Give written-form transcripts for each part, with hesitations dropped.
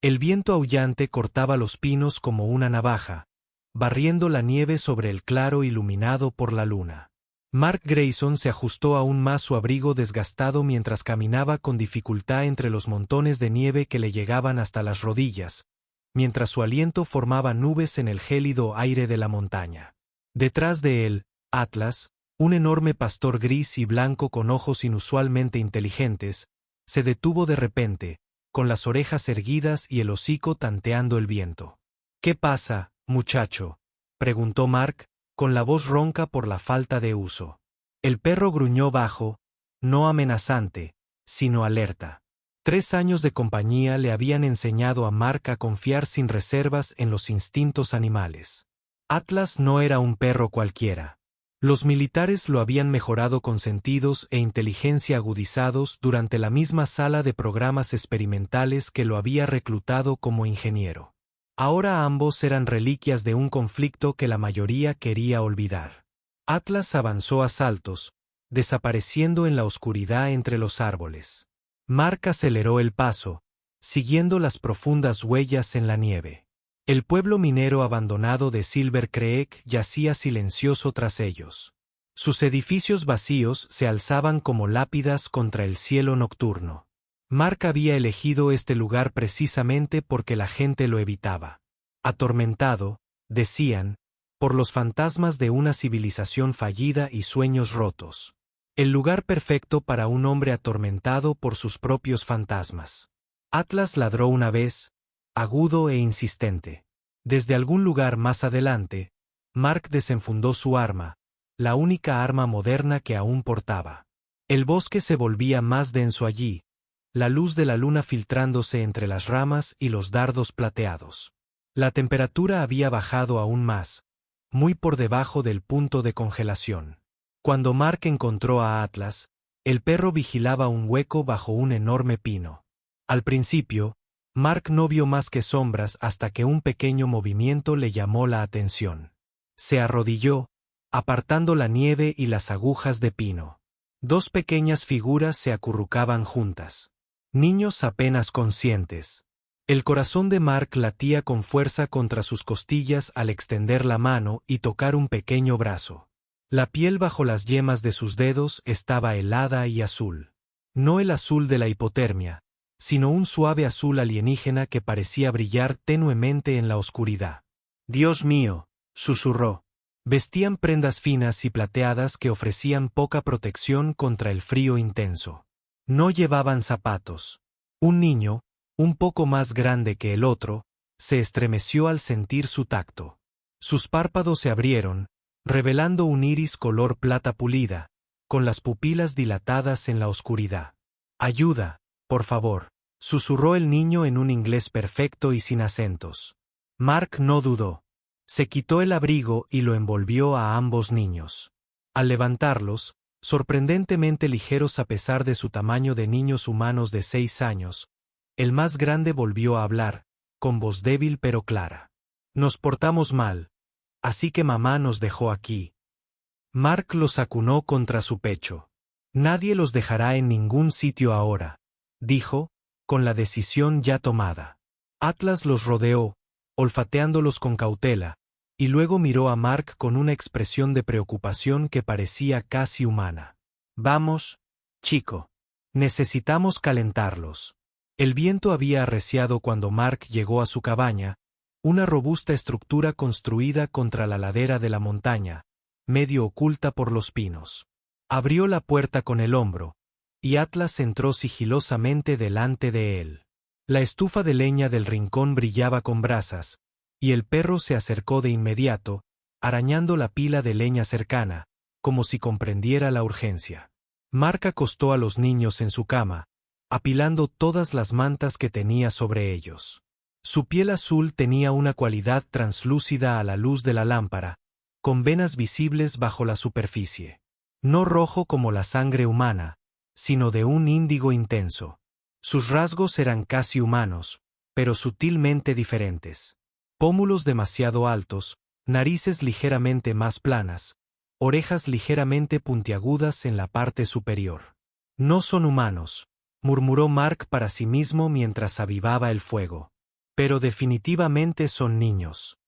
El viento aullante cortaba los pinos como una navaja, barriendo la nieve sobre el claro iluminado por la luna. Mark Grayson se ajustó aún más su abrigo desgastado mientras caminaba con dificultad entre los montones de nieve que le llegaban hasta las rodillas, mientras su aliento formaba nubes en el gélido aire de la montaña. Detrás de él, Atlas, un enorme pastor gris y blanco con ojos inusualmente inteligentes, se detuvo de repente, con las orejas erguidas y el hocico tanteando el viento. «¿Qué pasa, muchacho?», preguntó Mark, con la voz ronca por la falta de uso. El perro gruñó bajo, no amenazante, sino alerta. 3 años de compañía le habían enseñado a Mark a confiar sin reservas en los instintos animales. Atlas no era un perro cualquiera. Los militares lo habían mejorado con sentidos e inteligencia agudizados durante la misma sala de programas experimentales que lo había reclutado como ingeniero. Ahora ambos eran reliquias de un conflicto que la mayoría quería olvidar. Atlas avanzó a saltos, desapareciendo en la oscuridad entre los árboles. Mark aceleró el paso, siguiendo las profundas huellas en la nieve. El pueblo minero abandonado de Silver Creek yacía silencioso tras ellos. Sus edificios vacíos se alzaban como lápidas contra el cielo nocturno. Mark había elegido este lugar precisamente porque la gente lo evitaba. Atormentado, decían, por los fantasmas de una civilización fallida y sueños rotos. El lugar perfecto para un hombre atormentado por sus propios fantasmas. Atlas ladró una vez, agudo e insistente. Desde algún lugar más adelante, Mark desenfundó su arma, la única arma moderna que aún portaba. El bosque se volvía más denso allí, la luz de la luna filtrándose entre las ramas y los dardos plateados. La temperatura había bajado aún más, muy por debajo del punto de congelación. Cuando Mark encontró a Atlas, el perro vigilaba un hueco bajo un enorme pino. Al principio, Mark no vio más que sombras hasta que un pequeño movimiento le llamó la atención. Se arrodilló, apartando la nieve y las agujas de pino. 2 pequeñas figuras se acurrucaban juntas. Niños apenas conscientes. El corazón de Mark latía con fuerza contra sus costillas al extender la mano y tocar un pequeño brazo. La piel bajo las yemas de sus dedos estaba helada y azul. No el azul de la hipotermia, sino un suave azul alienígena que parecía brillar tenuemente en la oscuridad. «Dios mío», susurró. Vestían prendas finas y plateadas que ofrecían poca protección contra el frío intenso. No llevaban zapatos. Un niño, un poco más grande que el otro, se estremeció al sentir su tacto. Sus párpados se abrieron, revelando un iris color plata pulida, con las pupilas dilatadas en la oscuridad. «Ayuda, por favor», susurró el niño en un inglés perfecto y sin acentos. Mark no dudó. Se quitó el abrigo y lo envolvió a ambos niños. Al levantarlos, sorprendentemente ligeros a pesar de su tamaño de niños humanos de 6 años, el más grande volvió a hablar, con voz débil pero clara. «Nos portamos mal, así que mamá nos dejó aquí». Mark los acunó contra su pecho. «Nadie los dejará en ningún sitio ahora», dijo, con la decisión ya tomada. Atlas los rodeó, olfateándolos con cautela, y luego miró a Mark con una expresión de preocupación que parecía casi humana. «Vamos, chico. Necesitamos calentarlos». El viento había arreciado cuando Mark llegó a su cabaña, una robusta estructura construida contra la ladera de la montaña, medio oculta por los pinos. Abrió la puerta con el hombro, y Atlas entró sigilosamente delante de él. La estufa de leña del rincón brillaba con brasas, y el perro se acercó de inmediato, arañando la pila de leña cercana, como si comprendiera la urgencia. Mark acostó a los niños en su cama, apilando todas las mantas que tenía sobre ellos. Su piel azul tenía una cualidad translúcida a la luz de la lámpara, con venas visibles bajo la superficie. No rojo como la sangre humana, sino de un índigo intenso. Sus rasgos eran casi humanos, pero sutilmente diferentes. Pómulos demasiado altos, narices ligeramente más planas, orejas ligeramente puntiagudas en la parte superior. «No son humanos», murmuró Mark para sí mismo mientras avivaba el fuego. Pero definitivamente son niños.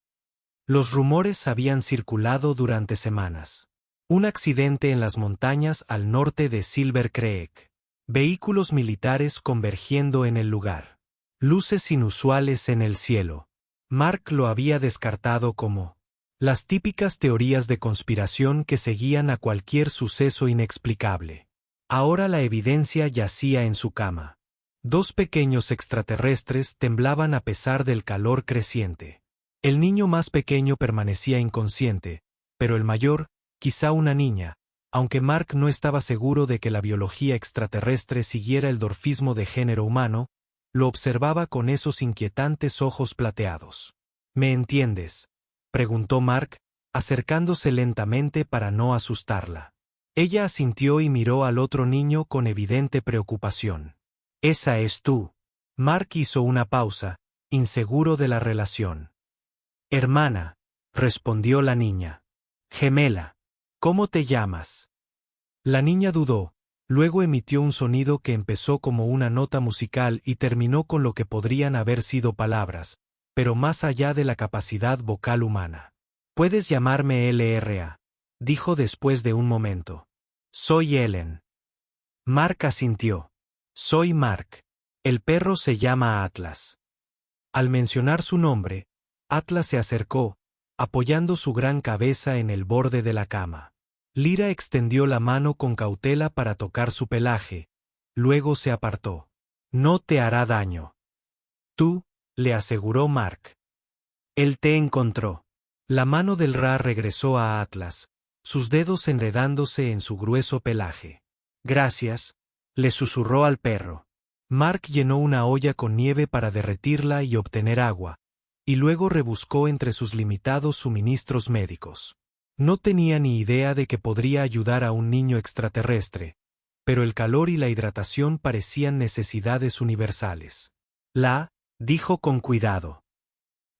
Los rumores habían circulado durante semanas. Un accidente en las montañas al norte de Silver Creek. Vehículos militares convergiendo en el lugar. Luces inusuales en el cielo. Mark lo había descartado como las típicas teorías de conspiración que seguían a cualquier suceso inexplicable. Ahora la evidencia yacía en su cama. 2 pequeños extraterrestres temblaban a pesar del calor creciente. El niño más pequeño permanecía inconsciente, pero el mayor, quizá una niña, aunque Mark no estaba seguro de que la biología extraterrestre siguiera el dorfismo de género humano, lo observaba con esos inquietantes ojos plateados. ¿Me entiendes?, preguntó Mark, acercándose lentamente para no asustarla. Ella asintió y miró al otro niño con evidente preocupación. «¿Esa es tú?» Mark hizo una pausa, inseguro de la relación. «Hermana», respondió la niña. «Gemela. ¿Cómo te llamas?» La niña dudó, luego emitió un sonido que empezó como una nota musical y terminó con lo que podrían haber sido palabras, pero más allá de la capacidad vocal humana. «Puedes llamarme LRA», dijo después de un momento. «Soy Ellen». Mark asintió. «Soy Mark. El perro se llama Atlas». Al mencionar su nombre, Atlas se acercó, apoyando su gran cabeza en el borde de la cama. Lyra extendió la mano con cautela para tocar su pelaje, luego se apartó. «No te hará daño». «Tú», le aseguró Mark. «Él te encontró». La mano del Ra regresó a Atlas, sus dedos enredándose en su grueso pelaje. «Gracias», le susurró al perro. Mark llenó una olla con nieve para derretirla y obtener agua, y luego rebuscó entre sus limitados suministros médicos. No tenía ni idea de que podría ayudar a un niño extraterrestre, pero el calor y la hidratación parecían necesidades universales. Dijo con cuidado.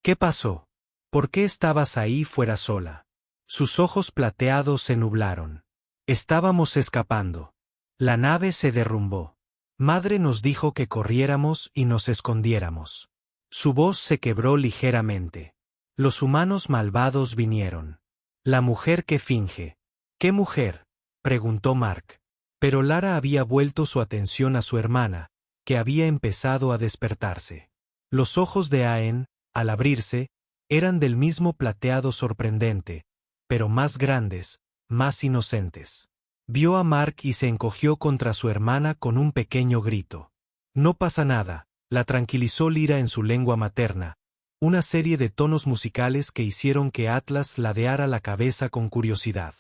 «¿Qué pasó? ¿Por qué estabas ahí fuera sola?» Sus ojos plateados se nublaron. «Estábamos escapando. La nave se derrumbó. Madre nos dijo que corriéramos y nos escondiéramos». Su voz se quebró ligeramente. «Los humanos malvados vinieron. La mujer que finge». «¿Qué mujer?», preguntó Mark. Pero Lara había vuelto su atención a su hermana, que había empezado a despertarse. Los ojos de Aen, al abrirse, eran del mismo plateado sorprendente, pero más grandes, más inocentes. Vio a Mark y se encogió contra su hermana con un pequeño grito. «No pasa nada», la tranquilizó Lyra en su lengua materna, una serie de tonos musicales que hicieron que Atlas ladeara la cabeza con curiosidad.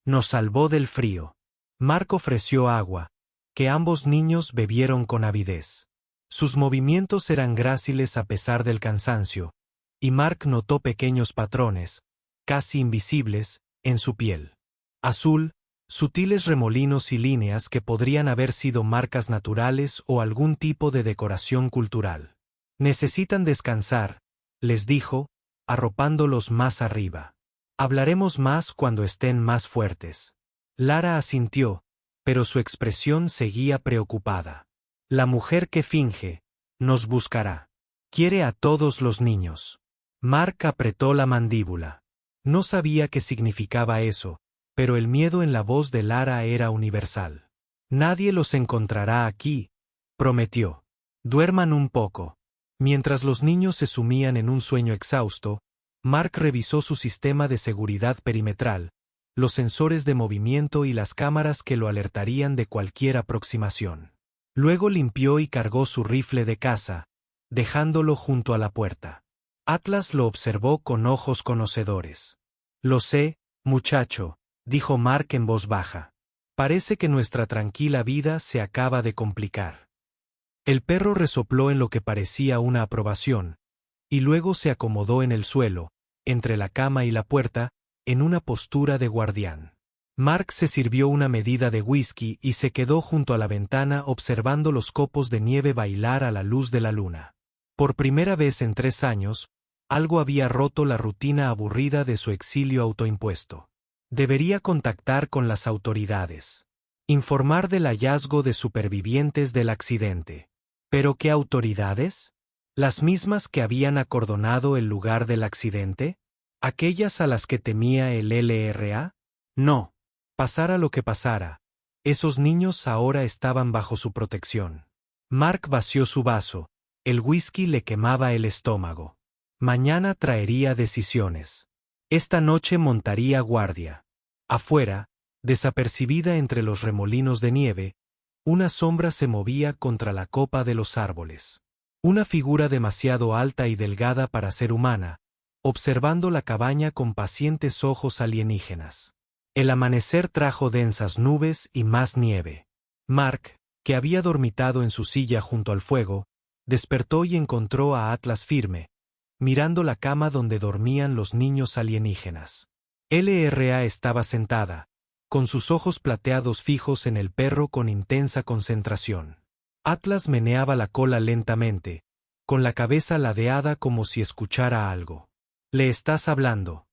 «Nos salvó del frío». Mark ofreció agua, que ambos niños bebieron con avidez. Sus movimientos eran gráciles a pesar del cansancio, y Mark notó pequeños patrones, casi invisibles, en su piel. Azul, sutiles remolinos y líneas que podrían haber sido marcas naturales o algún tipo de decoración cultural. «Necesitan descansar», les dijo, arropándolos más arriba. «Hablaremos más cuando estén más fuertes». Lara asintió, pero su expresión seguía preocupada. «La mujer que finge, nos buscará. Quiere a todos los niños». Mark apretó la mandíbula. No sabía qué significaba eso, pero el miedo en la voz de Lara era universal. «Nadie los encontrará aquí», prometió. «Duerman un poco». Mientras los niños se sumían en un sueño exhausto, Mark revisó su sistema de seguridad perimetral, los sensores de movimiento y las cámaras que lo alertarían de cualquier aproximación. Luego limpió y cargó su rifle de caza, dejándolo junto a la puerta. Atlas lo observó con ojos conocedores. «Lo sé, muchacho», dijo Mark en voz baja. «Parece que nuestra tranquila vida se acaba de complicar». El perro resopló en lo que parecía una aprobación, y luego se acomodó en el suelo, entre la cama y la puerta, en una postura de guardián. Mark se sirvió una medida de whisky y se quedó junto a la ventana observando los copos de nieve bailar a la luz de la luna. Por primera vez en 3 años, algo había roto la rutina aburrida de su exilio autoimpuesto. Debería contactar con las autoridades. Informar del hallazgo de supervivientes del accidente. ¿Pero qué autoridades? ¿Las mismas que habían acordonado el lugar del accidente? ¿Aquellas a las que temía el LRA? No. Pasara lo que pasara, esos niños ahora estaban bajo su protección. Mark vació su vaso. El whisky le quemaba el estómago. Mañana traería decisiones. Esta noche montaría guardia. Afuera, desapercibida entre los remolinos de nieve, una sombra se movía contra la copa de los árboles. Una figura demasiado alta y delgada para ser humana, observando la cabaña con pacientes ojos alienígenas. El amanecer trajo densas nubes y más nieve. Mark, que había dormitado en su silla junto al fuego, despertó y encontró a Atlas firme, mirando la cama donde dormían los niños alienígenas. LRA estaba sentada, con sus ojos plateados fijos en el perro con intensa concentración. Atlas meneaba la cola lentamente, con la cabeza ladeada como si escuchara algo. ¿Le estás hablando?,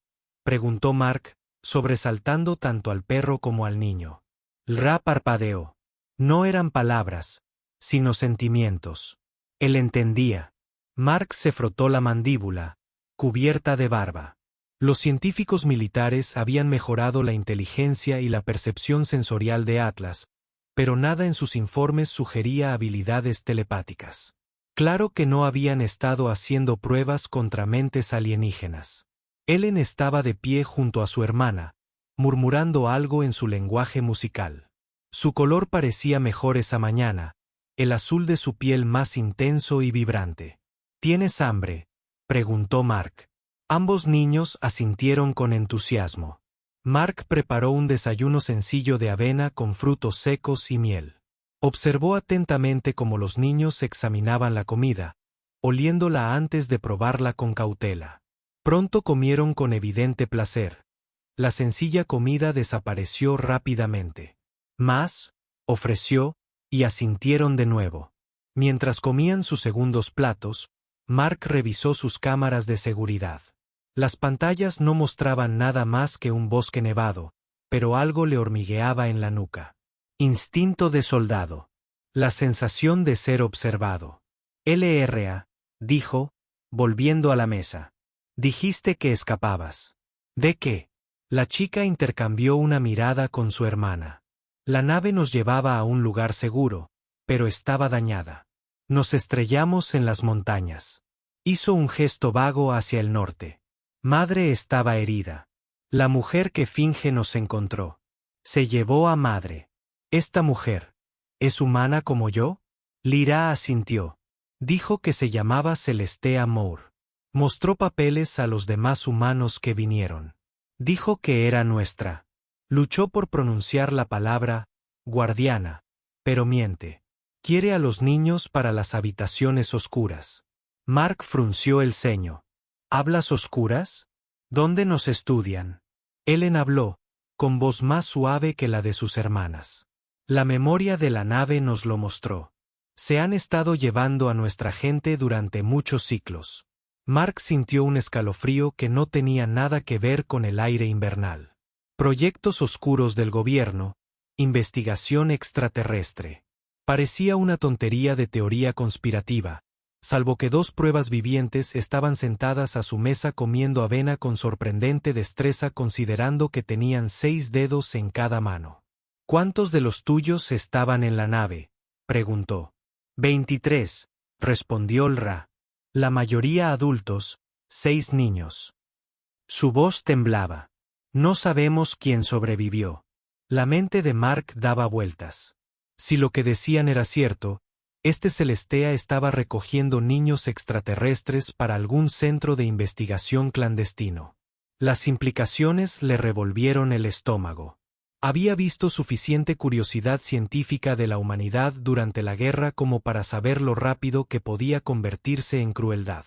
preguntó Mark, sobresaltando tanto al perro como al niño. Ra parpadeó. No eran palabras, sino sentimientos. Él entendía. Mark se frotó la mandíbula, cubierta de barba. Los científicos militares habían mejorado la inteligencia y la percepción sensorial de Atlas, pero nada en sus informes sugería habilidades telepáticas. Claro que no habían estado haciendo pruebas contra mentes alienígenas. Ellen estaba de pie junto a su hermana, murmurando algo en su lenguaje musical. Su color parecía mejor esa mañana, el azul de su piel más intenso y vibrante. ¿Tienes hambre?, preguntó Mark. Ambos niños asintieron con entusiasmo. Mark preparó un desayuno sencillo de avena con frutos secos y miel. Observó atentamente cómo los niños examinaban la comida, oliéndola antes de probarla con cautela. Pronto comieron con evidente placer. La sencilla comida desapareció rápidamente. Más, ofreció, y asintieron de nuevo. Mientras comían sus segundos platos, Mark revisó sus cámaras de seguridad. Las pantallas no mostraban nada más que un bosque nevado, pero algo le hormigueaba en la nuca. Instinto de soldado. La sensación de ser observado. LRA, dijo, volviendo a la mesa. Dijiste que escapabas. ¿De qué? La chica intercambió una mirada con su hermana. La nave nos llevaba a un lugar seguro, pero estaba dañada. Nos estrellamos en las montañas. Hizo un gesto vago hacia el norte. Madre estaba herida. La mujer que finge nos encontró. Se llevó a madre. Esta mujer, ¿es humana como yo? Lyra asintió. Dijo que se llamaba Celestea Moore. Mostró papeles a los demás humanos que vinieron. Dijo que era nuestra. Luchó por pronunciar la palabra guardiana, pero miente. Quiere a los niños para las habitaciones oscuras. Mark frunció el ceño. ¿Hablas oscuras? ¿Dónde nos estudian? Ellen habló, con voz más suave que la de sus hermanas. La memoria de la nave nos lo mostró. Se han estado llevando a nuestra gente durante muchos ciclos. Mark sintió un escalofrío que no tenía nada que ver con el aire invernal. Proyectos oscuros del gobierno, investigación extraterrestre. Parecía una tontería de teoría conspirativa, salvo que dos pruebas vivientes estaban sentadas a su mesa comiendo avena con sorprendente destreza considerando que tenían 6 dedos en cada mano. ¿Cuántos de los tuyos estaban en la nave?, preguntó. 23, respondió el Ra. La mayoría adultos, 6 niños. Su voz temblaba. No sabemos quién sobrevivió. La mente de Mark daba vueltas. Si lo que decían era cierto, Celestea estaba recogiendo niños extraterrestres para algún centro de investigación clandestino. Las implicaciones le revolvieron el estómago. Había visto suficiente curiosidad científica de la humanidad durante la guerra como para saber lo rápido que podía convertirse en crueldad.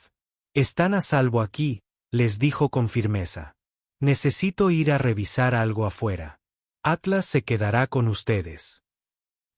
Están a salvo aquí, les dijo con firmeza. Necesito ir a revisar algo afuera. Atlas se quedará con ustedes.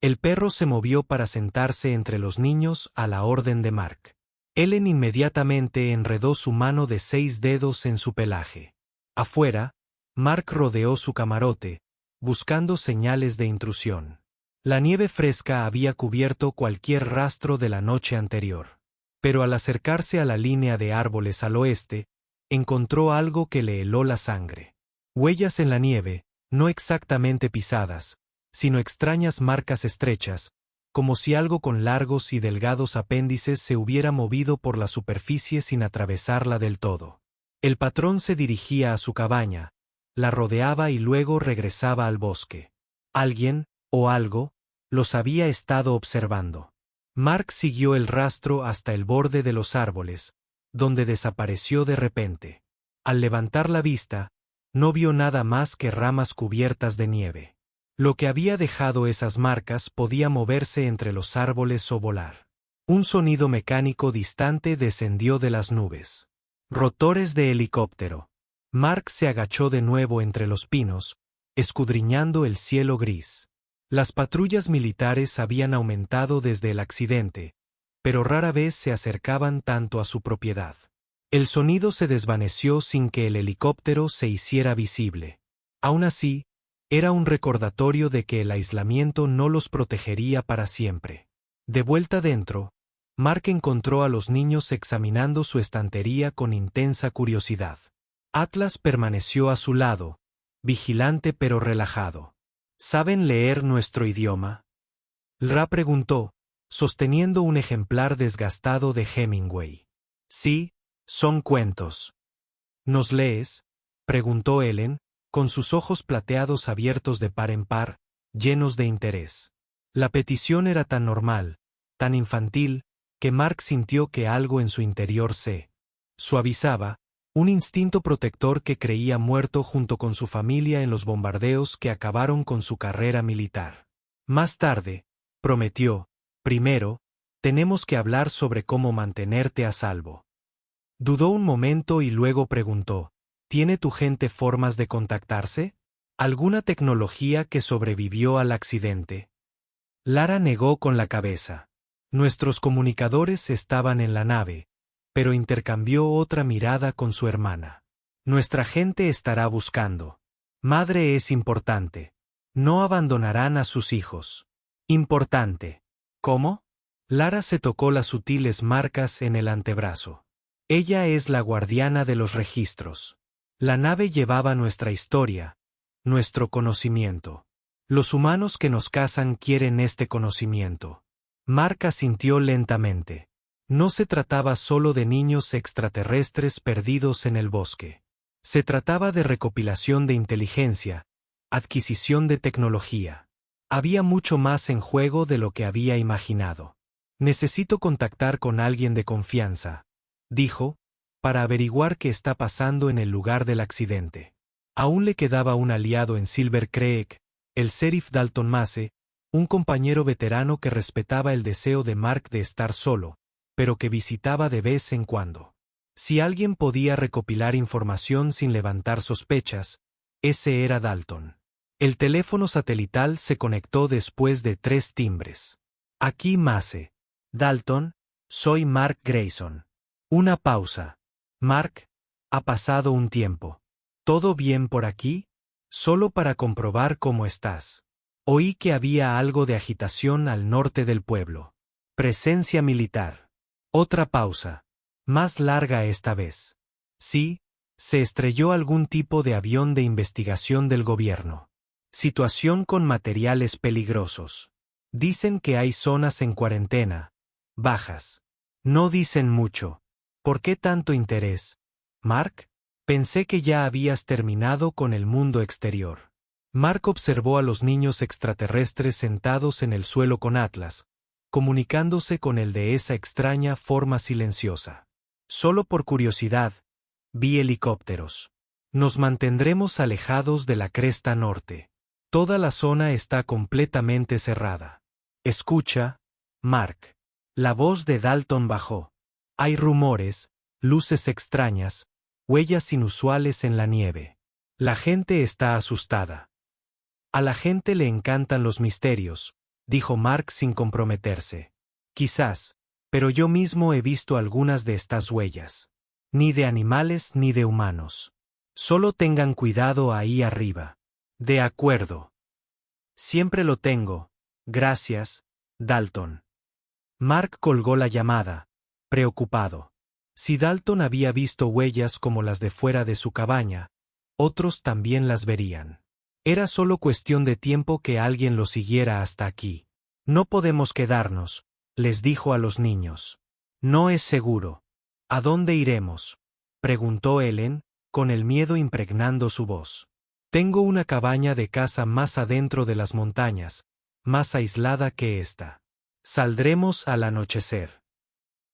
El perro se movió para sentarse entre los niños a la orden de Mark. Ellen inmediatamente enredó su mano de 6 dedos en su pelaje. Afuera, Mark rodeó su camarote, buscando señales de intrusión. La nieve fresca había cubierto cualquier rastro de la noche anterior. Pero al acercarse a la línea de árboles al oeste, encontró algo que le heló la sangre. Huellas en la nieve, no exactamente pisadas, sino extrañas marcas estrechas, como si algo con largos y delgados apéndices se hubiera movido por la superficie sin atravesarla del todo. El patrón se dirigía a su cabaña, la rodeaba y luego regresaba al bosque. Alguien, o algo, los había estado observando. Mark siguió el rastro hasta el borde de los árboles, donde desapareció de repente. Al levantar la vista, no vio nada más que ramas cubiertas de nieve. Lo que había dejado esas marcas podía moverse entre los árboles o volar. Un sonido mecánico distante descendió de las nubes. Rotores de helicóptero. Mark se agachó de nuevo entre los pinos, escudriñando el cielo gris. Las patrullas militares habían aumentado desde el accidente, pero rara vez se acercaban tanto a su propiedad. El sonido se desvaneció sin que el helicóptero se hiciera visible. Aún así, era un recordatorio de que el aislamiento no los protegería para siempre. De vuelta dentro, Mark encontró a los niños examinando su estantería con intensa curiosidad. Atlas permaneció a su lado, vigilante pero relajado. ¿Saben leer nuestro idioma? Ra preguntó, sosteniendo un ejemplar desgastado de Hemingway. Sí, son cuentos. ¿Nos lees? Preguntó Ellen, con sus ojos plateados abiertos de par en par, llenos de interés. La petición era tan normal, tan infantil, que Mark sintió que algo en su interior se suavizaba, un instinto protector que creía muerto junto con su familia en los bombardeos que acabaron con su carrera militar. Más tarde, prometió, primero, tenemos que hablar sobre cómo mantenerte a salvo. Dudó un momento y luego preguntó, ¿tiene tu gente formas de contactarse? ¿Alguna tecnología que sobrevivió al accidente? Lara negó con la cabeza. Nuestros comunicadores estaban en la nave, pero intercambió otra mirada con su hermana. Nuestra gente estará buscando. Madre es importante. No abandonarán a sus hijos. Importante. ¿Cómo? Lara se tocó las sutiles marcas en el antebrazo. Ella es la guardiana de los registros. La nave llevaba nuestra historia, nuestro conocimiento. Los humanos que nos cazan quieren este conocimiento. Mark asintió lentamente. No se trataba solo de niños extraterrestres perdidos en el bosque. Se trataba de recopilación de inteligencia, adquisición de tecnología. Había mucho más en juego de lo que había imaginado. Necesito contactar con alguien de confianza, dijo, para averiguar qué está pasando en el lugar del accidente. Aún le quedaba un aliado en Silver Creek, el sheriff Dalton Mace, un compañero veterano que respetaba el deseo de Mark de estar solo, pero que visitaba de vez en cuando. Si alguien podía recopilar información sin levantar sospechas, ese era Dalton. El teléfono satelital se conectó después de 3 timbres. Aquí Mace. Dalton, soy Mark Grayson. Una pausa. Mark, ha pasado un tiempo. ¿Todo bien por aquí? Solo para comprobar cómo estás. Oí que había algo de agitación al norte del pueblo. Presencia militar. Otra pausa. Más larga esta vez. Sí, se estrelló algún tipo de avión de investigación del gobierno. Situación con materiales peligrosos. Dicen que hay zonas en cuarentena. Bajas. No dicen mucho. ¿Por qué tanto interés? Mark, pensé que ya habías terminado con el mundo exterior. Mark observó a los niños extraterrestres sentados en el suelo con Atlas, comunicándose con el de esa extraña forma silenciosa. Solo por curiosidad, vi helicópteros. Nos mantendremos alejados de la cresta norte. Toda la zona está completamente cerrada. Escucha, Mark. La voz de Dalton bajó. Hay rumores, luces extrañas, huellas inusuales en la nieve. La gente está asustada. A la gente le encantan los misterios, dijo Mark sin comprometerse. Quizás, pero yo mismo he visto algunas de estas huellas. Ni de animales ni de humanos. Solo tengan cuidado ahí arriba. De acuerdo. Siempre lo tengo. Gracias, Dalton. Mark colgó la llamada, preocupado. Si Dalton había visto huellas como las de fuera de su cabaña, otros también las verían. Era solo cuestión de tiempo que alguien lo siguiera hasta aquí. No podemos quedarnos, les dijo a los niños. No es seguro. ¿A dónde iremos?, preguntó Ellen, con el miedo impregnando su voz. Tengo una cabaña de caza más adentro de las montañas, más aislada que esta. Saldremos al anochecer.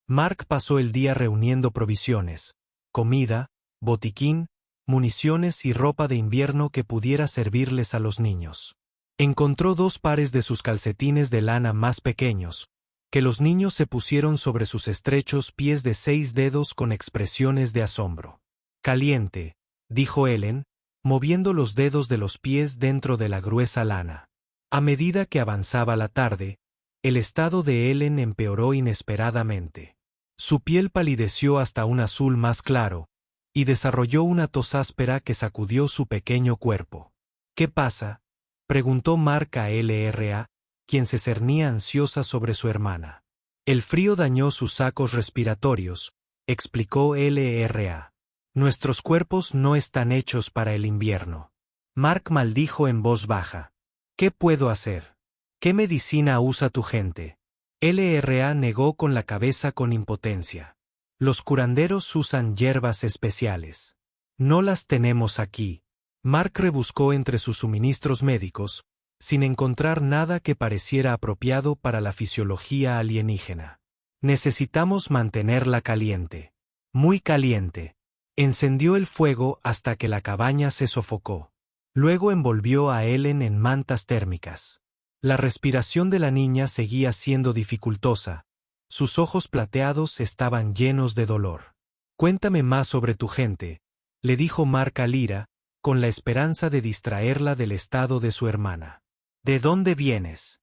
Mark pasó el día reuniendo provisiones, comida, botiquín, municiones y ropa de invierno que pudiera servirles a los niños. Encontró 2 pares de sus calcetines de lana más pequeños, que los niños se pusieron sobre sus estrechos pies de 6 dedos con expresiones de asombro. Caliente, dijo Ellen, moviendo los dedos de los pies dentro de la gruesa lana. A medida que avanzaba la tarde, el estado de Ellen empeoró inesperadamente. Su piel palideció hasta un azul más claro, y desarrolló una tos áspera que sacudió su pequeño cuerpo. ¿Qué pasa?, preguntó Mark a Lra, quien se cernía ansiosa sobre su hermana. El frío dañó sus sacos respiratorios, explicó Lra. Nuestros cuerpos no están hechos para el invierno. Mark maldijo en voz baja. ¿Qué puedo hacer? ¿Qué medicina usa tu gente? Lra negó con la cabeza con impotencia. Los curanderos usan hierbas especiales. No las tenemos aquí. Mark rebuscó entre sus suministros médicos, sin encontrar nada que pareciera apropiado para la fisiología alienígena. Necesitamos mantenerla caliente. Muy caliente. Encendió el fuego hasta que la cabaña se sofocó. Luego envolvió a Ellen en mantas térmicas. La respiración de la niña seguía siendo dificultosa. Sus ojos plateados estaban llenos de dolor. Cuéntame más sobre tu gente, le dijo Mark a Lyra, con la esperanza de distraerla del estado de su hermana. ¿De dónde vienes?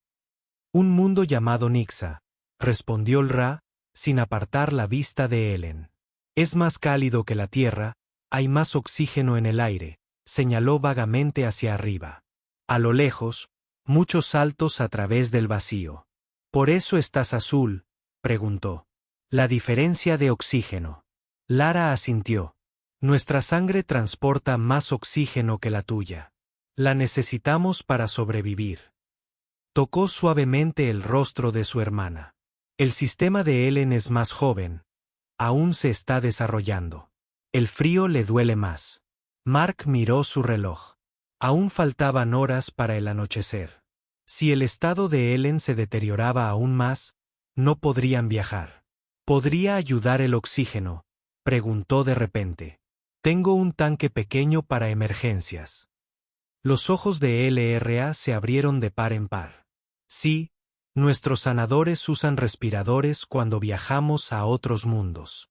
Un mundo llamado Nixa, respondió el Ra, sin apartar la vista de Ellen. Es más cálido que la tierra, hay más oxígeno en el aire, señaló vagamente hacia arriba. A lo lejos, muchos saltos a través del vacío. ¿Por eso estás azul?, preguntó. La diferencia de oxígeno. Lara asintió. Nuestra sangre transporta más oxígeno que la tuya. La necesitamos para sobrevivir. Tocó suavemente el rostro de su hermana. El sistema de Ellen es más joven. Aún se está desarrollando. El frío le duele más. Mark miró su reloj. Aún faltaban horas para el anochecer. Si el estado de Ellen se deterioraba aún más, no podrían viajar. ¿Podría ayudar el oxígeno?, preguntó de repente. Tengo un tanque pequeño para emergencias. Los ojos de Lra se abrieron de par en par. Sí, nuestros sanadores usan respiradores cuando viajamos a otros mundos.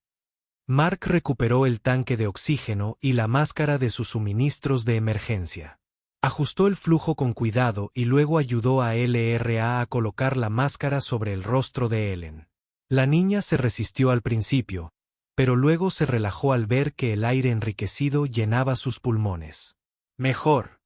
Mark recuperó el tanque de oxígeno y la máscara de sus suministros de emergencia. Ajustó el flujo con cuidado y luego ayudó a Lra a colocar la máscara sobre el rostro de Ellen. La niña se resistió al principio, pero luego se relajó al ver que el aire enriquecido llenaba sus pulmones. ¿Mejor?,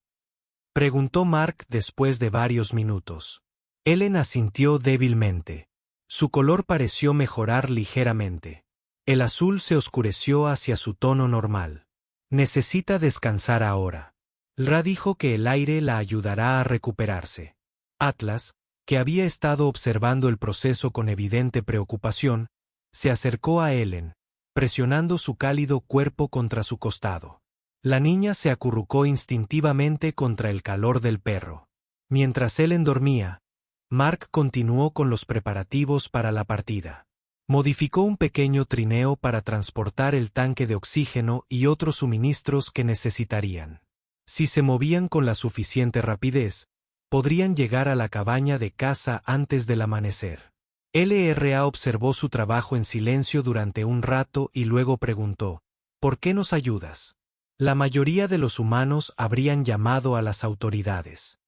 preguntó Mark después de varios minutos. Ellen asintió débilmente. Su color pareció mejorar ligeramente. El azul se oscureció hacia su tono normal. Necesita descansar ahora. Ra dijo que el aire la ayudará a recuperarse. Atlas, que había estado observando el proceso con evidente preocupación, se acercó a Ellen, presionando su cálido cuerpo contra su costado. La niña se acurrucó instintivamente contra el calor del perro. Mientras Ellen dormía, Mark continuó con los preparativos para la partida. Modificó un pequeño trineo para transportar el tanque de oxígeno y otros suministros que necesitarían. Si se movían con la suficiente rapidez, podrían llegar a la cabaña de caza antes del amanecer. Lra observó su trabajo en silencio durante un rato y luego preguntó, ¿por qué nos ayudas? La mayoría de los humanos habrían llamado a las autoridades.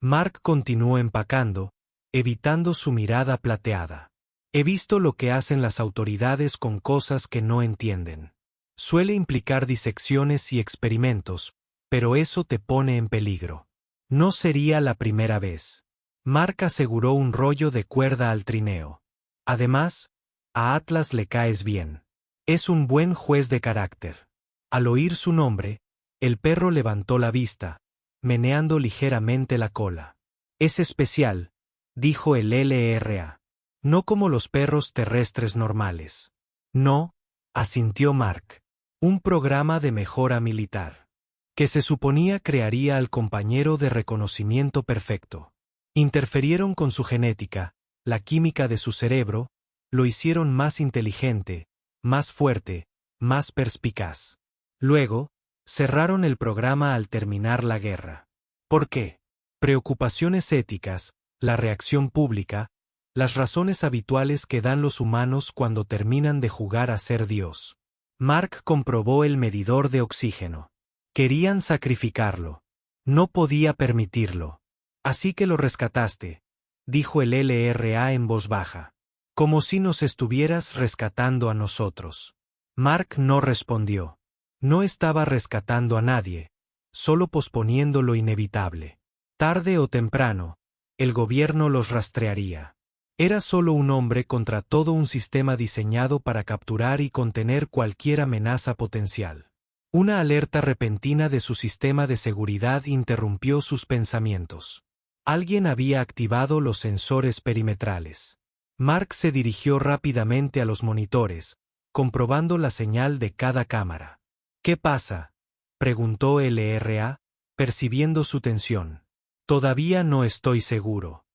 Mark continuó empacando, evitando su mirada plateada. He visto lo que hacen las autoridades con cosas que no entienden. Suele implicar disecciones y experimentos, pero eso te pone en peligro. No sería la primera vez. Mark aseguró un rollo de cuerda al trineo. Además, A Atlas le caes bien. Es un buen juez de carácter. Al oír su nombre, el perro levantó la vista, meneando ligeramente la cola. Es especial, dijo el LRA. No como los perros terrestres normales. No, asintió Mark. Un programa de mejora militar. Que se suponía crearía al compañero de reconocimiento perfecto. Interferieron con su genética, la química de su cerebro, lo hicieron más inteligente, más fuerte, más perspicaz. Luego, cerraron el programa al terminar la guerra. ¿Por qué? Preocupaciones éticas, la reacción pública, las razones habituales que dan los humanos cuando terminan de jugar a ser Dios. Mark comprobó el medidor de oxígeno. Querían sacrificarlo. No podía permitirlo. Así que lo rescataste, dijo el LRA en voz baja. Como si nos estuvieras rescatando a nosotros. Mark no respondió. No estaba rescatando a nadie, solo posponiendo lo inevitable. Tarde o temprano, el gobierno los rastrearía. Era solo un hombre contra todo un sistema diseñado para capturar y contener cualquier amenaza potencial. Una alerta repentina de su sistema de seguridad interrumpió sus pensamientos. Alguien había activado los sensores perimetrales. Mark se dirigió rápidamente a los monitores, comprobando la señal de cada cámara. ¿Qué pasa?, preguntó LRA, percibiendo su tensión. Todavía no estoy seguro.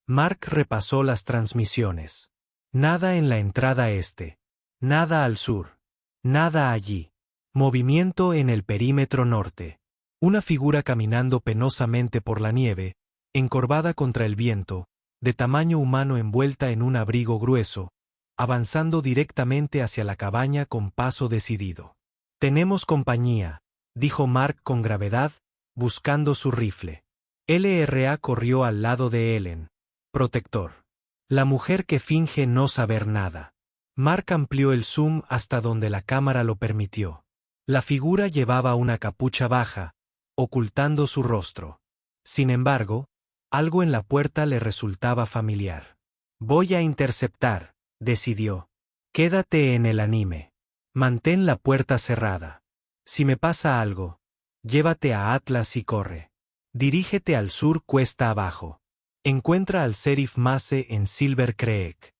Mark repasó las transmisiones. Nada en la entrada este. Nada al sur. Nada allí. Movimiento en el perímetro norte. Una figura caminando penosamente por la nieve, encorvada contra el viento, de tamaño humano envuelta en un abrigo grueso, avanzando directamente hacia la cabaña con paso decidido. Tenemos compañía, dijo Mark con gravedad, buscando su rifle. LRA corrió al lado de Ellen. Protector. La mujer que finge no saber nada. Mark amplió el zoom hasta donde la cámara lo permitió. La figura llevaba una capucha baja, ocultando su rostro. Sin embargo, algo en la puerta le resultaba familiar. Voy a interceptar, decidió. Quédate en el anime. Mantén la puerta cerrada. Si me pasa algo, llévate a Atlas y corre. Dirígete al sur cuesta abajo. Encuentra al sheriff Mace en Silver Creek.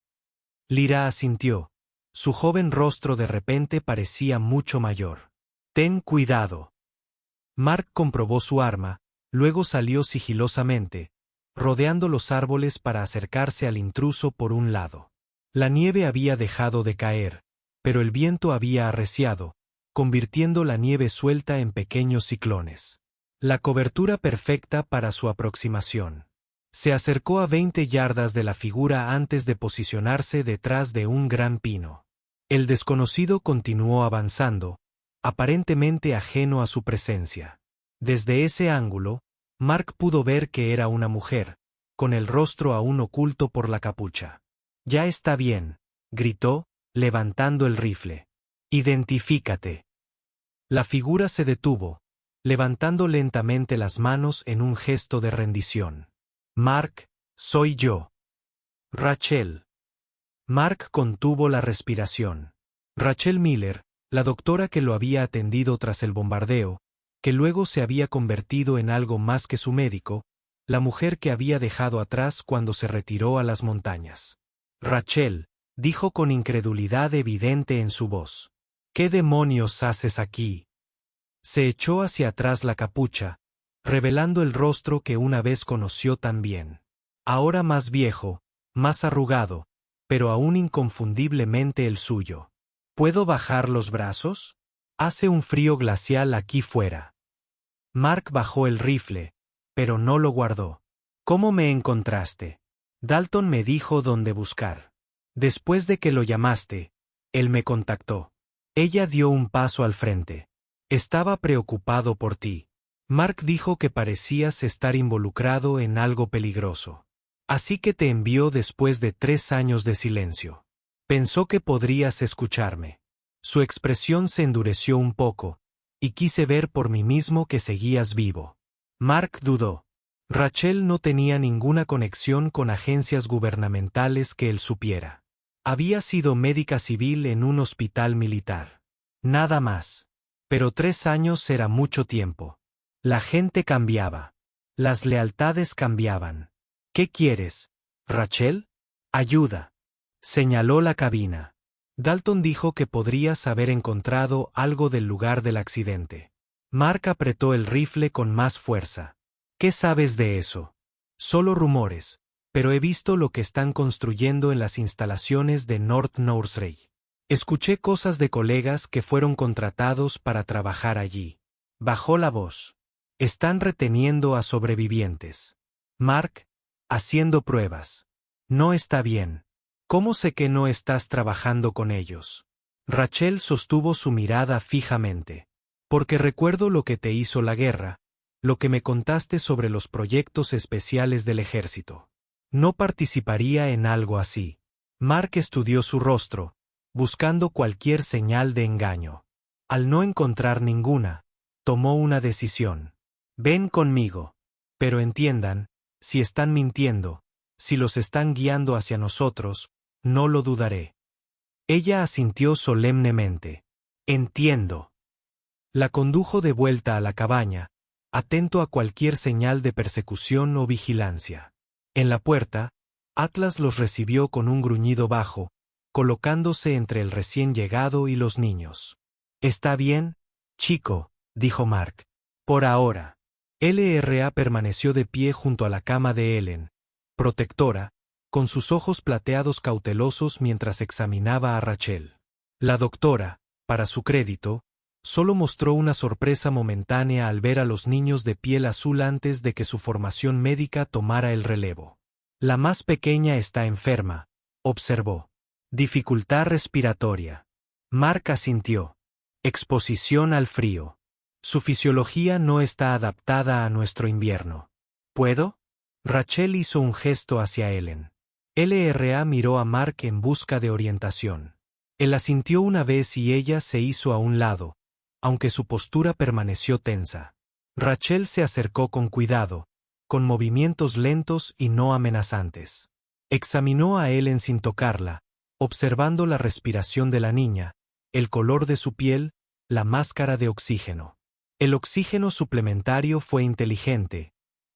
Lyra asintió. Su joven rostro de repente parecía mucho mayor. Ten cuidado. Mark comprobó su arma, luego salió sigilosamente, rodeando los árboles para acercarse al intruso por un lado. La nieve había dejado de caer, pero el viento había arreciado, convirtiendo la nieve suelta en pequeños ciclones. La cobertura perfecta para su aproximación. Se acercó a 20 yardas de la figura antes de posicionarse detrás de un gran pino. El desconocido continuó avanzando, aparentemente ajeno a su presencia. Desde ese ángulo, Mark pudo ver que era una mujer, con el rostro aún oculto por la capucha. Ya está bien, gritó, levantando el rifle. Identifícate. La figura se detuvo, levantando lentamente las manos en un gesto de rendición. Mark, soy yo. Rachel. Mark contuvo la respiración. Rachel Miller, la doctora que lo había atendido tras el bombardeo, que luego se había convertido en algo más que su médico, la mujer que había dejado atrás cuando se retiró a las montañas. Rachel, dijo con incredulidad evidente en su voz. ¿Qué demonios haces aquí? Se echó hacia atrás la capucha, revelando el rostro que una vez conoció tan bien. Ahora más viejo, más arrugado, pero aún inconfundiblemente el suyo. ¿Puedo bajar los brazos? Hace un frío glacial aquí fuera. Mark bajó el rifle, pero no lo guardó. ¿Cómo me encontraste? Dalton me dijo dónde buscar. Después de que lo llamaste, él me contactó. Ella dio un paso al frente. Estaba preocupado por ti. Mark dijo que parecías estar involucrado en algo peligroso. Así que te envió después de 3 años de silencio. Pensó que podrías escucharme. Su expresión se endureció un poco, y quise ver por mí mismo que seguías vivo. Mark dudó. Rachel no tenía ninguna conexión con agencias gubernamentales que él supiera. Había sido médica civil en un hospital militar. Nada más. Pero 3 años era mucho tiempo. La gente cambiaba. Las lealtades cambiaban. ¿Qué quieres, Rachel? Ayuda. Señaló la cabina. Dalton dijo que podrías haber encontrado algo del lugar del accidente. Mark apretó el rifle con más fuerza. ¿Qué sabes de eso? Solo rumores, pero he visto lo que están construyendo en las instalaciones de North Nursery. Escuché cosas de colegas que fueron contratados para trabajar allí. Bajó la voz. Están reteniendo a sobrevivientes. Mark, haciendo pruebas. No está bien. ¿Cómo sé que no estás trabajando con ellos? Rachel sostuvo su mirada fijamente. Porque recuerdo lo que te hizo la guerra, lo que me contaste sobre los proyectos especiales del ejército. No participaría en algo así. Mark estudió su rostro, buscando cualquier señal de engaño. Al no encontrar ninguna, tomó una decisión. Ven conmigo. Pero entiendan, si están mintiendo, si los están guiando hacia nosotros, no lo dudaré. Ella asintió solemnemente. Entiendo. La condujo de vuelta a la cabaña, atento a cualquier señal de persecución o vigilancia. En la puerta, Atlas los recibió con un gruñido bajo, colocándose entre el recién llegado y los niños. «¿Está bien, chico?», dijo Mark. «Por ahora». LRA permaneció de pie junto a la cama de Ellen, protectora, con sus ojos plateados cautelosos mientras examinaba a Rachel. La doctora, para su crédito, solo mostró una sorpresa momentánea al ver a los niños de piel azul antes de que su formación médica tomara el relevo. «La más pequeña está enferma», observó. «Dificultad respiratoria». Mark asintió. «Exposición al frío. Su fisiología no está adaptada a nuestro invierno». «¿Puedo?». Rachel hizo un gesto hacia Ellen. LRA miró a Mark en busca de orientación. Él asintió una vez y ella se hizo a un lado, aunque su postura permaneció tensa. Rachel se acercó con cuidado, con movimientos lentos y no amenazantes. Examinó a Ellen sin tocarla, observando la respiración de la niña, el color de su piel, la máscara de oxígeno. El oxígeno suplementario fue inteligente,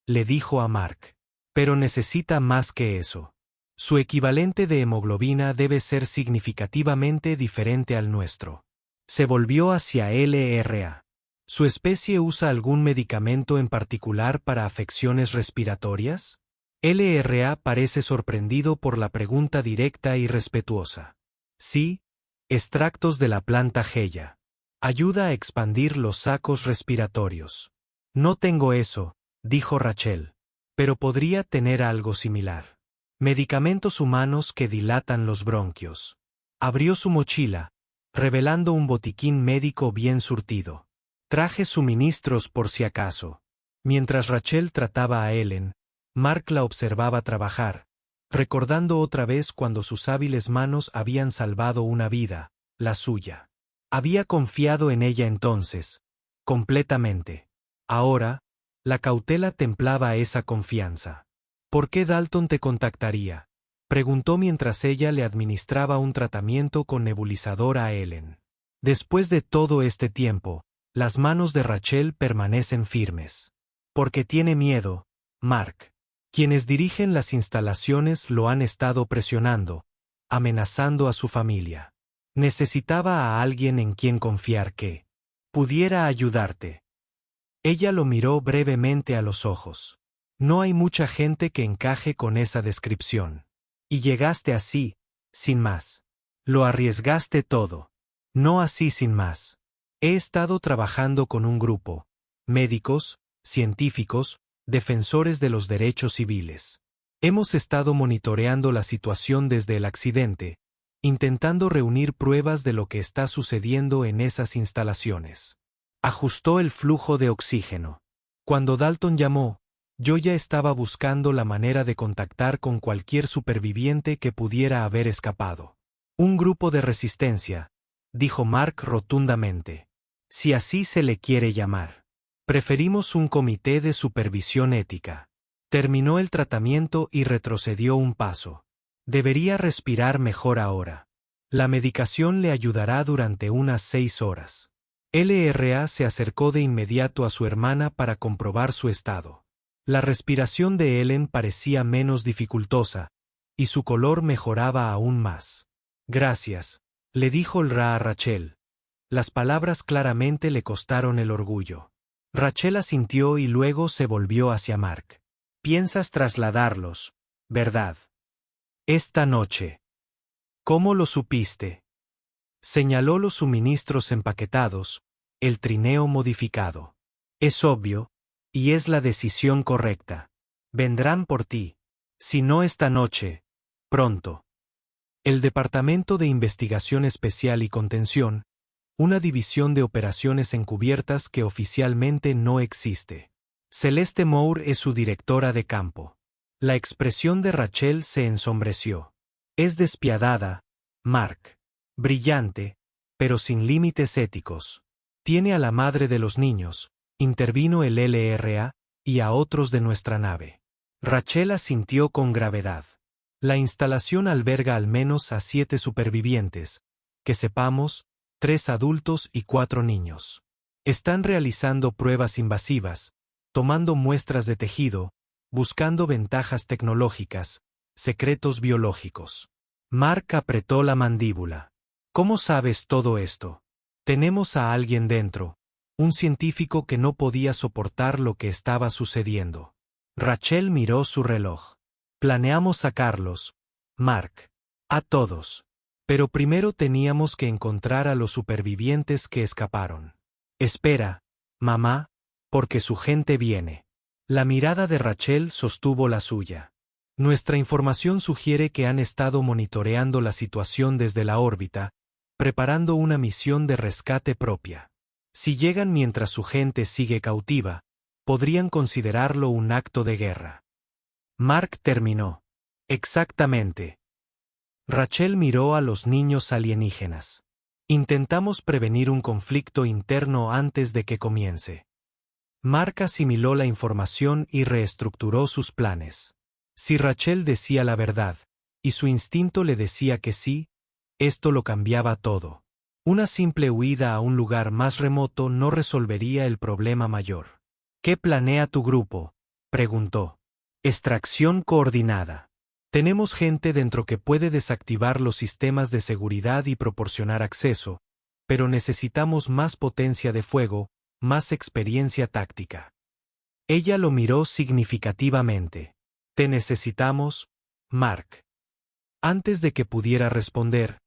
le dijo a Mark. Pero necesita más que eso. Su equivalente de hemoglobina debe ser significativamente diferente al nuestro. Se volvió hacia LRA. ¿Su especie usa algún medicamento en particular para afecciones respiratorias? LRA parece sorprendido por la pregunta directa y respetuosa. Sí, extractos de la planta Geya. Ayuda a expandir los sacos respiratorios. No tengo eso, dijo Rachel, pero podría tener algo similar. Medicamentos humanos que dilatan los bronquios. Abrió su mochila, revelando un botiquín médico bien surtido. Traje suministros por si acaso. Mientras Rachel trataba a Ellen, Mark la observaba trabajar, recordando otra vez cuando sus hábiles manos habían salvado una vida, la suya. Había confiado en ella entonces, completamente. Ahora, la cautela templaba esa confianza. ¿Por qué Dalton te contactaría?, preguntó mientras ella le administraba un tratamiento con nebulizador a Ellen. Después de todo este tiempo, las manos de Rachel permanecen firmes. Porque tiene miedo, Mark. Quienes dirigen las instalaciones lo han estado presionando, amenazando a su familia. Necesitaba a alguien en quien confiar que pudiera ayudarte. Ella lo miró brevemente a los ojos. No hay mucha gente que encaje con esa descripción. Y llegaste así, sin más. Lo arriesgaste todo. No así sin más. He estado trabajando con un grupo, médicos, científicos, defensores de los derechos civiles. Hemos estado monitoreando la situación desde el accidente, intentando reunir pruebas de lo que está sucediendo en esas instalaciones. Ajustó el flujo de oxígeno. Cuando Dalton llamó, yo ya estaba buscando la manera de contactar con cualquier superviviente que pudiera haber escapado. Un grupo de resistencia, dijo Mark rotundamente. Si así se le quiere llamar. Preferimos un comité de supervisión ética. Terminó el tratamiento y retrocedió un paso. Debería respirar mejor ahora. La medicación le ayudará durante unas 6 horas. LRA se acercó de inmediato a su hermana para comprobar su estado. La respiración de Ellen parecía menos dificultosa, y su color mejoraba aún más. Gracias, le dijo Lra a Rachel. Las palabras claramente le costaron el orgullo. Rachel asintió y luego se volvió hacia Mark. Piensas trasladarlos, ¿verdad? Esta noche. ¿Cómo lo supiste? Señaló los suministros empaquetados, el trineo modificado. Es obvio, y es la decisión correcta. Vendrán por ti. Si no esta noche, pronto. El Departamento de Investigación Especial y Contención, una división de operaciones encubiertas que oficialmente no existe. Celeste Moore es su directora de campo. La expresión de Rachel se ensombreció. Es despiadada, Mark. Brillante, pero sin límites éticos. Tiene a la madre de los niños, intervino el LRA, y a otros de nuestra nave. Rachel asintió con gravedad. La instalación alberga al menos a 7 supervivientes, que sepamos, 3 adultos y 4 niños. Están realizando pruebas invasivas, tomando muestras de tejido, buscando ventajas tecnológicas, secretos biológicos. Mark apretó la mandíbula. ¿Cómo sabes todo esto? Tenemos a alguien dentro, un científico que no podía soportar lo que estaba sucediendo. Rachel miró su reloj. Planeamos sacarlos, Mark. A todos. Pero primero teníamos que encontrar a los supervivientes que escaparon. Espera, mamá, porque su gente viene. La mirada de Rachel sostuvo la suya. Nuestra información sugiere que han estado monitoreando la situación desde la órbita, preparando una misión de rescate propia. Si llegan mientras su gente sigue cautiva, podrían considerarlo un acto de guerra. Mark terminó. Exactamente. Rachel miró a los niños alienígenas. Intentamos prevenir un conflicto interno antes de que comience. Mark asimiló la información y reestructuró sus planes. Si Rachel decía la verdad, y su instinto le decía que sí, esto lo cambiaba todo. Una simple huida a un lugar más remoto no resolvería el problema mayor. ¿Qué planea tu grupo?, preguntó. Extracción coordinada. Tenemos gente dentro que puede desactivar los sistemas de seguridad y proporcionar acceso, pero necesitamos más potencia de fuego, más experiencia táctica. Ella lo miró significativamente. Te necesitamos, Mark. Antes de que pudiera responder,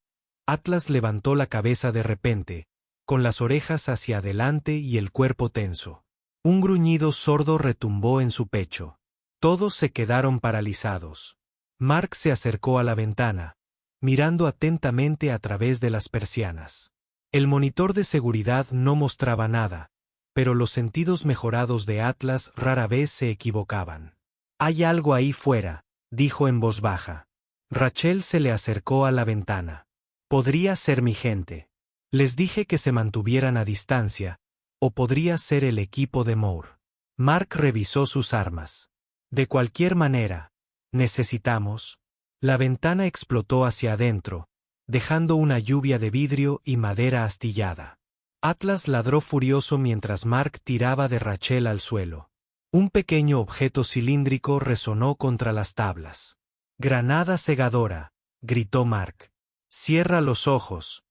Atlas levantó la cabeza de repente, con las orejas hacia adelante y el cuerpo tenso. Un gruñido sordo retumbó en su pecho. Todos se quedaron paralizados. Mark se acercó a la ventana, mirando atentamente a través de las persianas. El monitor de seguridad no mostraba nada, pero los sentidos mejorados de Atlas rara vez se equivocaban. Hay algo ahí fuera, dijo en voz baja. Rachel se le acercó a la ventana. Podría ser mi gente. Les dije que se mantuvieran a distancia, o podría ser el equipo de Moore. Mark revisó sus armas. De cualquier manera, necesitamos. La ventana explotó hacia adentro, dejando una lluvia de vidrio y madera astillada. Atlas ladró furioso mientras Mark tiraba de Rachel al suelo. Un pequeño objeto cilíndrico resonó contra las tablas. Granada cegadora, gritó Mark. Cierra los ojos.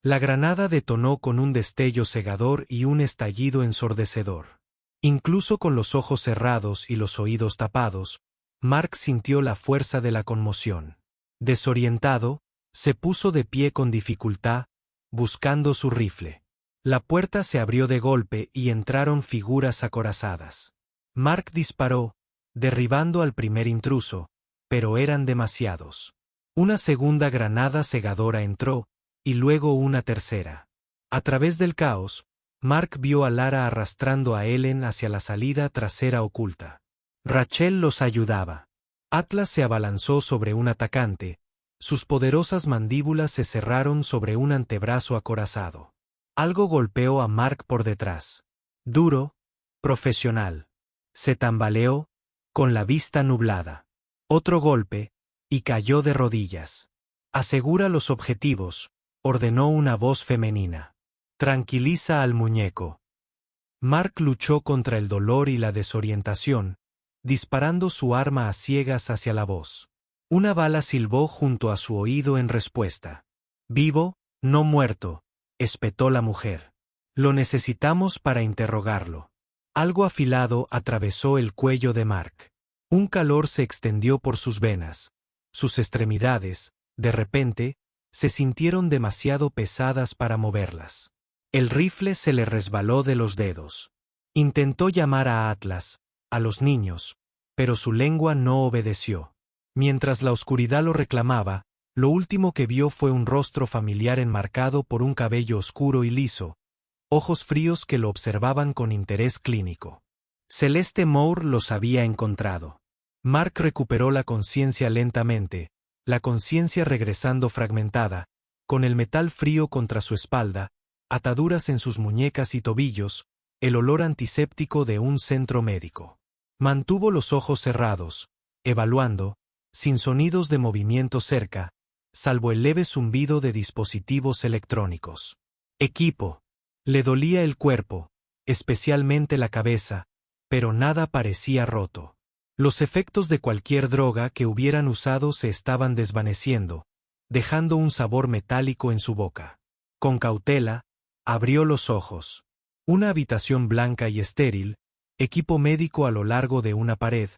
La granada detonó con un destello cegador y un estallido ensordecedor. Incluso con los ojos cerrados y los oídos tapados, Mark sintió la fuerza de la conmoción. Desorientado, se puso de pie con dificultad, buscando su rifle. La puerta se abrió de golpe y entraron figuras acorazadas. Mark disparó, derribando al primer intruso, pero eran demasiados. Una segunda granada cegadora entró, y luego una tercera. A través del caos, Mark vio a Lara arrastrando a Ellen hacia la salida trasera oculta. Rachel los ayudaba. Atlas se abalanzó sobre un atacante, sus poderosas mandíbulas se cerraron sobre un antebrazo acorazado. Algo golpeó a Mark por detrás. Duro, profesional. Se tambaleó, con la vista nublada. Otro golpe, y cayó de rodillas. Asegura los objetivos, ordenó una voz femenina. Tranquiliza al muñeco. Mark luchó contra el dolor y la desorientación, disparando su arma a ciegas hacia la voz. Una bala silbó junto a su oído en respuesta. Vivo, no muerto, espetó la mujer. Lo necesitamos para interrogarlo. Algo afilado atravesó el cuello de Mark. Un calor se extendió por sus venas. Sus extremidades, de repente, se sintieron demasiado pesadas para moverlas. El rifle se le resbaló de los dedos. Intentó llamar a Atlas, a los niños, pero su lengua no obedeció. Mientras la oscuridad lo reclamaba, lo último que vio fue un rostro familiar enmarcado por un cabello oscuro y liso, ojos fríos que lo observaban con interés clínico. Celeste Moore los había encontrado. Mark recuperó la conciencia lentamente, la conciencia regresando fragmentada, con el metal frío contra su espalda, ataduras en sus muñecas y tobillos, el olor antiséptico de un centro médico. Mantuvo los ojos cerrados, evaluando, sin sonidos de movimiento cerca, salvo el leve zumbido de dispositivos electrónicos. Equipo. Le dolía el cuerpo, especialmente la cabeza, pero nada parecía roto. Los efectos de cualquier droga que hubieran usado se estaban desvaneciendo, dejando un sabor metálico en su boca. Con cautela, abrió los ojos. Una habitación blanca y estéril, equipo médico a lo largo de una pared,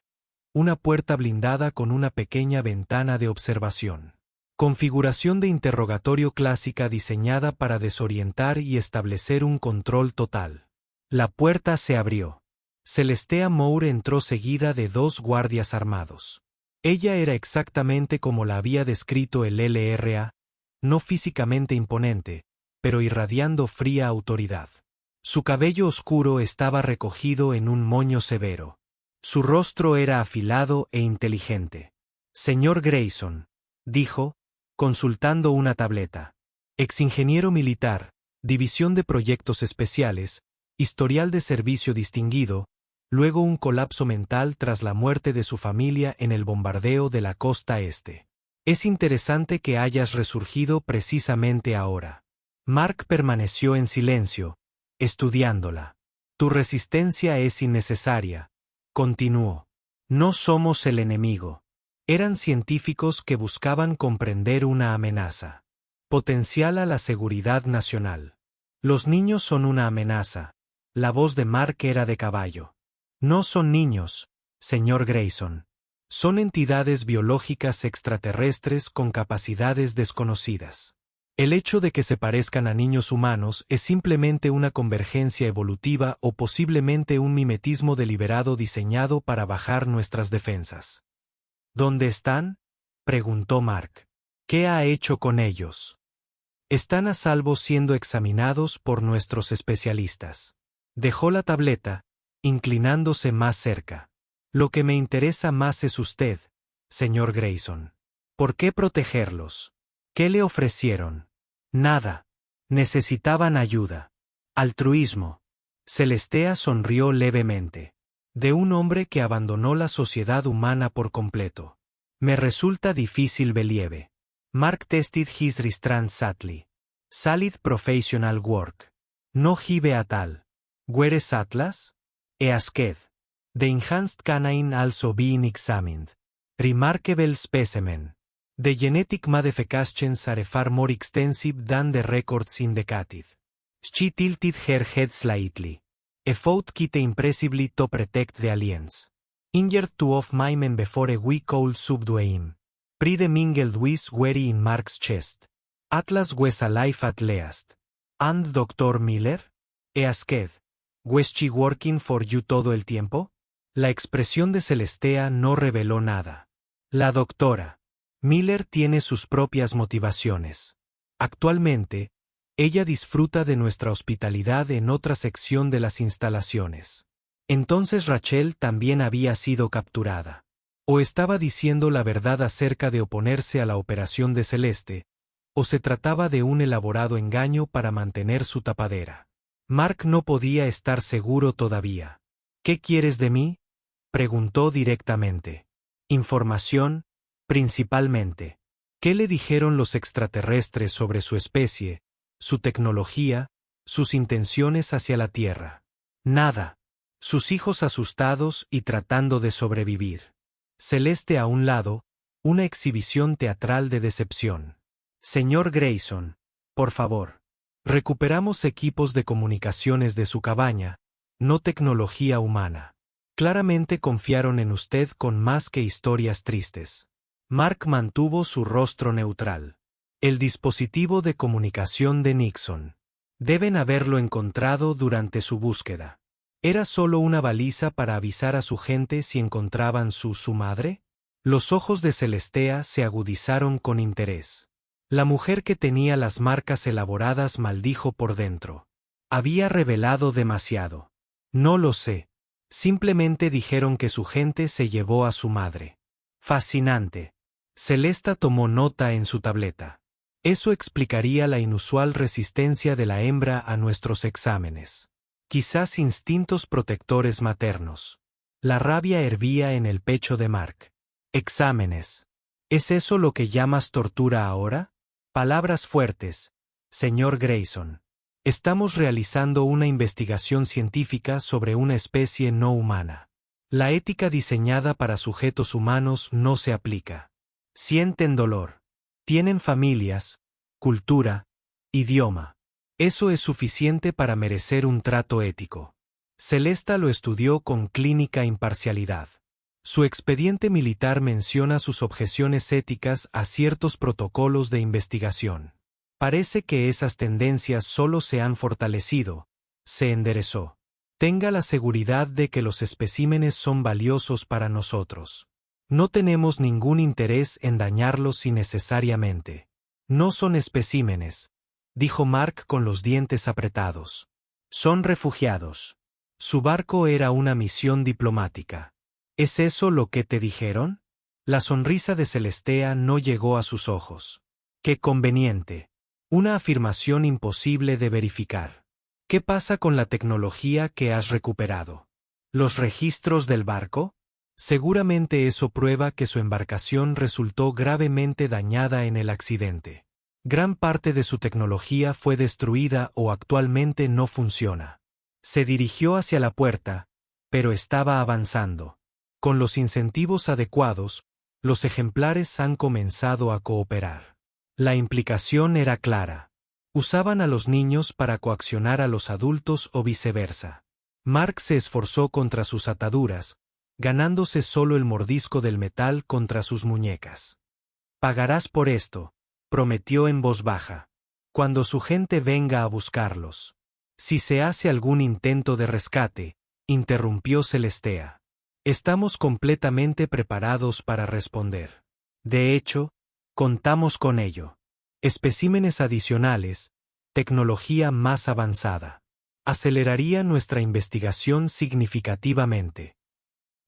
una puerta blindada con una pequeña ventana de observación. Configuración de interrogatorio clásica diseñada para desorientar y establecer un control total. La puerta se abrió. Celestea Moore entró seguida de 2 guardias armados. Ella era exactamente como la había descrito el LRA, no físicamente imponente, pero irradiando fría autoridad. Su cabello oscuro estaba recogido en un moño severo. Su rostro era afilado e inteligente. Señor Grayson, dijo, consultando una tableta. Exingeniero militar, División de Proyectos Especiales, historial de servicio distinguido, luego un colapso mental tras la muerte de su familia en el bombardeo de la costa este. Es interesante que hayas resurgido precisamente ahora. Mark permaneció en silencio, estudiándola. Tu resistencia es innecesaria, continuó. No somos el enemigo. Eran científicos que buscaban comprender una amenaza potencial a la seguridad nacional. Los niños son una amenaza. La voz de Mark era de caballo. No son niños, señor Grayson. Son entidades biológicas extraterrestres con capacidades desconocidas. El hecho de que se parezcan a niños humanos es simplemente una convergencia evolutiva o posiblemente un mimetismo deliberado diseñado para bajar nuestras defensas. ¿Dónde están?, preguntó Mark. ¿Qué ha hecho con ellos? Están a salvo siendo examinados por nuestros especialistas. Dejó la tableta, inclinándose más cerca. Lo que me interesa más es usted, señor Grayson. ¿Por qué protegerlos? ¿Qué le ofrecieron? Nada. Necesitaban ayuda. Altruismo. Celestea sonrió levemente. De un hombre que abandonó la sociedad humana por completo. Me resulta difícil believe. Mark tested his restraint sadly. Salid professional work. No hibe at all. Where is Atlas? Easked. The enhanced canine also being examined. Remarkable specimen. The genetic modifications are far more extensive than the records indicated. She tilted her head slightly. A thought kite impressively to protect the aliens. Injured 2 of my men before we could subdue him. Pride mingled with worry in Mark's chest. Atlas was alive at least. And Dr. Miller? Asked. Was she working for you todo el tiempo? La expresión de Celestea no reveló nada. La doctora Miller tiene sus propias motivaciones. Actualmente, ella disfruta de nuestra hospitalidad en otra sección de las instalaciones. Entonces Rachel también había sido capturada. O estaba diciendo la verdad acerca de oponerse a la operación de Celeste, o se trataba de un elaborado engaño para mantener su tapadera. Mark no podía estar seguro todavía. ¿Qué quieres de mí?, preguntó directamente. Información, Principalmente. ¿Qué le dijeron los extraterrestres sobre su especie, su tecnología, sus intenciones hacia la Tierra? Nada. Sus hijos asustados y tratando de sobrevivir. Celeste a un lado, una exhibición teatral de decepción. Señor Grayson, por favor. Recuperamos equipos de comunicaciones de su cabaña, no tecnología humana. Claramente confiaron en usted con más que historias tristes. Mark mantuvo su rostro neutral. El dispositivo de comunicación de Nixon. Deben haberlo encontrado durante su búsqueda. ¿Era solo una baliza para avisar a su gente si encontraban su madre? Los ojos de Celestea se agudizaron con interés. La mujer que tenía las marcas elaboradas maldijo por dentro. Había revelado demasiado. No lo sé. Simplemente dijeron que su gente se llevó a su madre. Fascinante. Celesta tomó nota en su tableta. Eso explicaría la inusual resistencia de la hembra a nuestros exámenes. Quizás instintos protectores maternos. La rabia hervía en el pecho de Mark. Exámenes. ¿Es eso lo que llamas tortura ahora? Palabras fuertes, señor Grayson. Estamos realizando una investigación científica sobre una especie no humana. La ética diseñada para sujetos humanos no se aplica. Sienten dolor. Tienen familias, cultura, idioma. Eso es suficiente para merecer un trato ético. Celesta lo estudió con clínica imparcialidad. Su expediente militar menciona sus objeciones éticas a ciertos protocolos de investigación. Parece que esas tendencias solo se han fortalecido. Se enderezó. Tenga la seguridad de que los especímenes son valiosos para nosotros. No tenemos ningún interés en dañarlos innecesariamente. No son especímenes, dijo Mark con los dientes apretados. Son refugiados. Su barco era una misión diplomática. ¿Es eso lo que te dijeron? La sonrisa de Celestea no llegó a sus ojos. ¡Qué conveniente! Una afirmación imposible de verificar. ¿Qué pasa con la tecnología que has recuperado? ¿Los registros del barco? Seguramente eso prueba que su embarcación resultó gravemente dañada en el accidente. Gran parte de su tecnología fue destruida o actualmente no funciona. Se dirigió hacia la puerta, pero estaba avanzando. Con los incentivos adecuados, los ejemplares han comenzado a cooperar. La implicación era clara. Usaban a los niños para coaccionar a los adultos o viceversa. Mark se esforzó contra sus ataduras, ganándose solo el mordisco del metal contra sus muñecas. Pagarás por esto, prometió en voz baja, cuando su gente venga a buscarlos. Si se hace algún intento de rescate, interrumpió Celestea. Estamos completamente preparados para responder. De hecho, contamos con ello. Especímenes adicionales, tecnología más avanzada. Aceleraría nuestra investigación significativamente.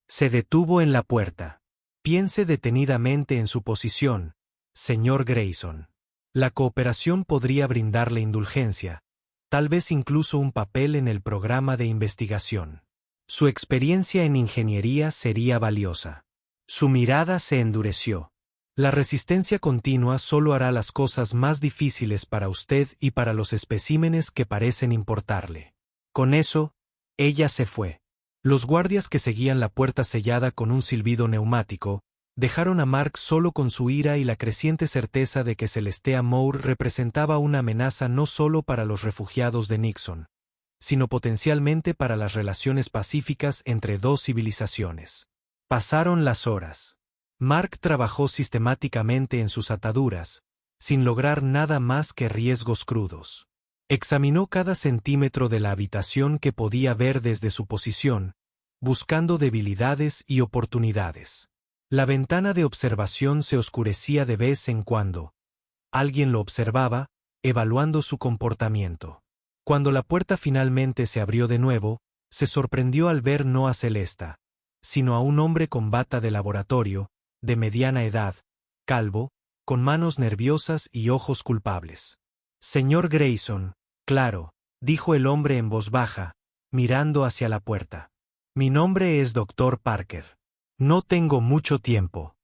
Se detuvo en la puerta. Piense detenidamente en su posición, señor Grayson. La cooperación podría brindarle indulgencia, tal vez incluso un papel en el programa de investigación. Su experiencia en ingeniería sería valiosa. Su mirada se endureció. La resistencia continua solo hará las cosas más difíciles para usted y para los especímenes que parecen importarle. Con eso, ella se fue. Los guardias que seguían la puerta sellada con un silbido neumático, dejaron a Mark solo con su ira y la creciente certeza de que Celestea Moore representaba una amenaza no solo para los refugiados de Nixon, sino potencialmente para las relaciones pacíficas entre dos civilizaciones. Pasaron las horas. Mark trabajó sistemáticamente en sus ataduras, sin lograr nada más que riesgos crudos. Examinó cada centímetro de la habitación que podía ver desde su posición, buscando debilidades y oportunidades. La ventana de observación se oscurecía de vez en cuando. Alguien lo observaba, evaluando su comportamiento. Cuando la puerta finalmente se abrió de nuevo, se sorprendió al ver no a Celesta, sino a un hombre con bata de laboratorio, de mediana edad, calvo, con manos nerviosas y ojos culpables. Señor Grayson, claro, dijo el hombre en voz baja, mirando hacia la puerta. Mi nombre es Dr. Parker. No tengo mucho tiempo.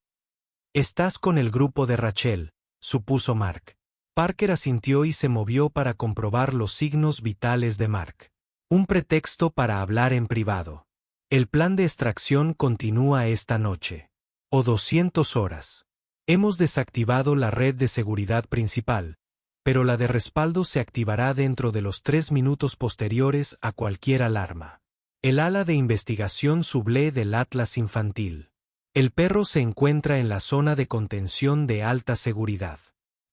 Estás con el grupo de Rachel, supuso Mark. Parker asintió y se movió para comprobar los signos vitales de Mark. Un pretexto para hablar en privado. El plan de extracción continúa esta noche. O 200 horas. Hemos desactivado la red de seguridad principal, pero la de respaldo se activará dentro de los 3 minutos posteriores a cualquier alarma. El ala de investigación sublé del Atlas infantil. El perro se encuentra en la zona de contención de alta seguridad.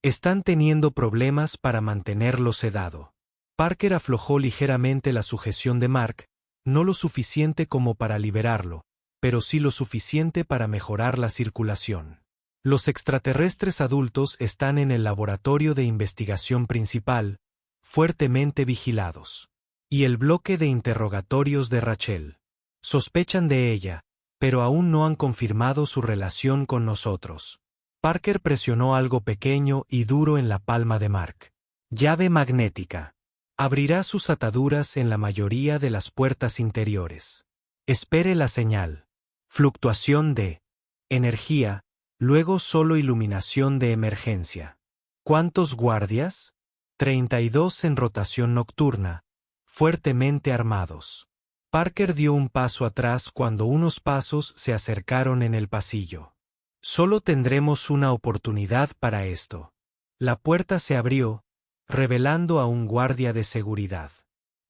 Están teniendo problemas para mantenerlo sedado. Parker aflojó ligeramente la sujeción de Mark, no lo suficiente como para liberarlo, pero sí lo suficiente para mejorar la circulación. Los extraterrestres adultos están en el laboratorio de investigación principal, fuertemente vigilados. Y el bloque de interrogatorios de Rachel. Sospechan de ella, pero aún no han confirmado su relación con nosotros. Parker presionó algo pequeño y duro en la palma de Mark. Llave magnética. Abrirá sus ataduras en la mayoría de las puertas interiores. Espere la señal. Fluctuación de energía, luego solo iluminación de emergencia. ¿Cuántos guardias? 32 en rotación nocturna, fuertemente armados. Parker dio un paso atrás cuando unos pasos se acercaron en el pasillo. Solo tendremos una oportunidad para esto. La puerta se abrió, revelando a un guardia de seguridad.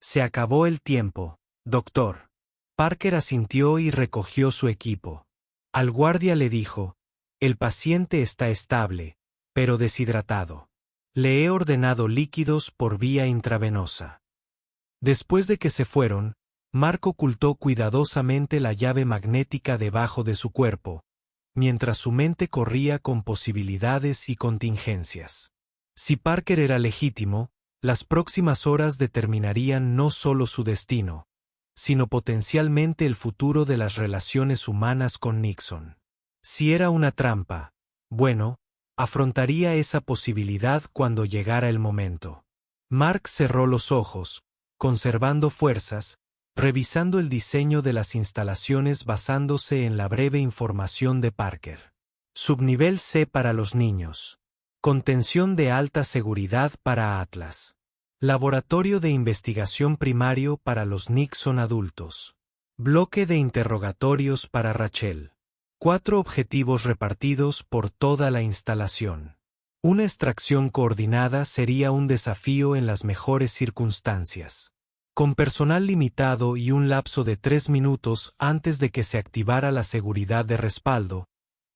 Se acabó el tiempo, doctor. Parker asintió y recogió su equipo. Al guardia le dijo, el paciente está estable, pero deshidratado. Le he ordenado líquidos por vía intravenosa. Después de que se fueron, Mark ocultó cuidadosamente la llave magnética debajo de su cuerpo, mientras su mente corría con posibilidades y contingencias. Si Parker era legítimo, las próximas horas determinarían no solo su destino, sino potencialmente el futuro de las relaciones humanas con Nixon. Si era una trampa, bueno, afrontaría esa posibilidad cuando llegara el momento. Mark cerró los ojos, conservando fuerzas, revisando el diseño de las instalaciones basándose en la breve información de Parker. Subnivel C para los niños. Contención de alta seguridad para Atlas. Laboratorio de investigación primario para los Nixon adultos. Bloque de interrogatorios para Rachel. 4 objetivos repartidos por toda la instalación. Una extracción coordinada sería un desafío en las mejores circunstancias. Con personal limitado y un lapso de 3 minutos antes de que se activara la seguridad de respaldo,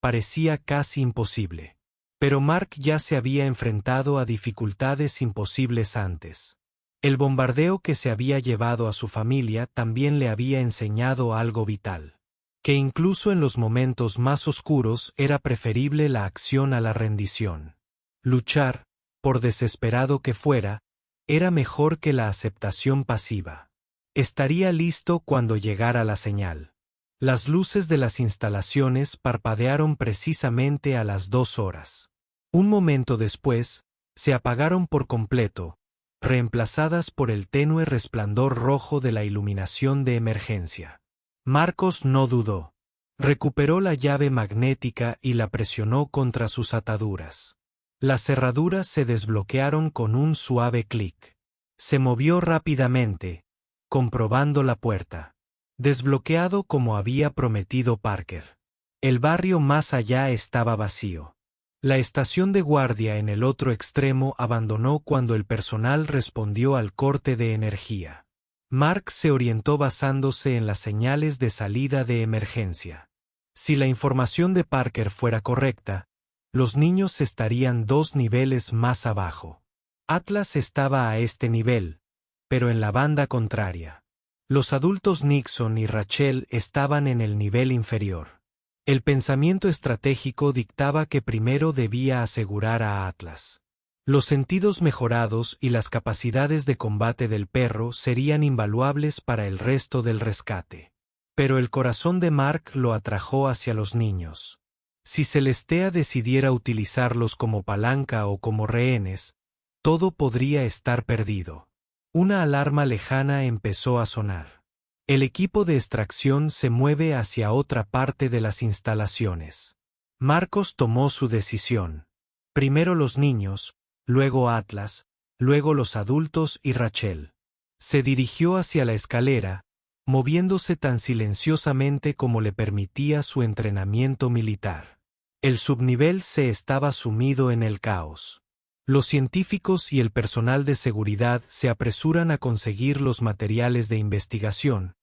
parecía casi imposible. Pero Mark ya se había enfrentado a dificultades imposibles antes. El bombardeo que se había llevado a su familia también le había enseñado algo vital. Que incluso en los momentos más oscuros era preferible la acción a la rendición. Luchar, por desesperado que fuera, era mejor que la aceptación pasiva. Estaría listo cuando llegara la señal. Las luces de las instalaciones parpadearon precisamente a las 2 horas. Un momento después, se apagaron por completo, reemplazadas por el tenue resplandor rojo de la iluminación de emergencia. Marcos no dudó. Recuperó la llave magnética y la presionó contra sus ataduras. Las cerraduras se desbloquearon con un suave clic. Se movió rápidamente, comprobando la puerta. Desbloqueado como había prometido Parker. El barrio más allá estaba vacío. La estación de guardia en el otro extremo abandonó cuando el personal respondió al corte de energía. Mark se orientó basándose en las señales de salida de emergencia. Si la información de Parker fuera correcta, los niños estarían 2 niveles más abajo. Atlas estaba a este nivel, pero en la banda contraria. Los adultos Nixon y Rachel estaban en el nivel inferior. El pensamiento estratégico dictaba que primero debía asegurar a Atlas. Los sentidos mejorados y las capacidades de combate del perro serían invaluables para el resto del rescate. Pero el corazón de Mark lo atrajo hacia los niños. Si Celestea decidiera utilizarlos como palanca o como rehenes, todo podría estar perdido. Una alarma lejana empezó a sonar. El equipo de extracción se mueve hacia otra parte de las instalaciones. Marcos tomó su decisión. Primero los niños, luego Atlas, luego los adultos y Rachel. Se dirigió hacia la escalera, moviéndose tan silenciosamente como le permitía su entrenamiento militar. El subnivel se estaba sumido en el caos. Los científicos y el personal de seguridad se apresuran a conseguir los materiales de investigación.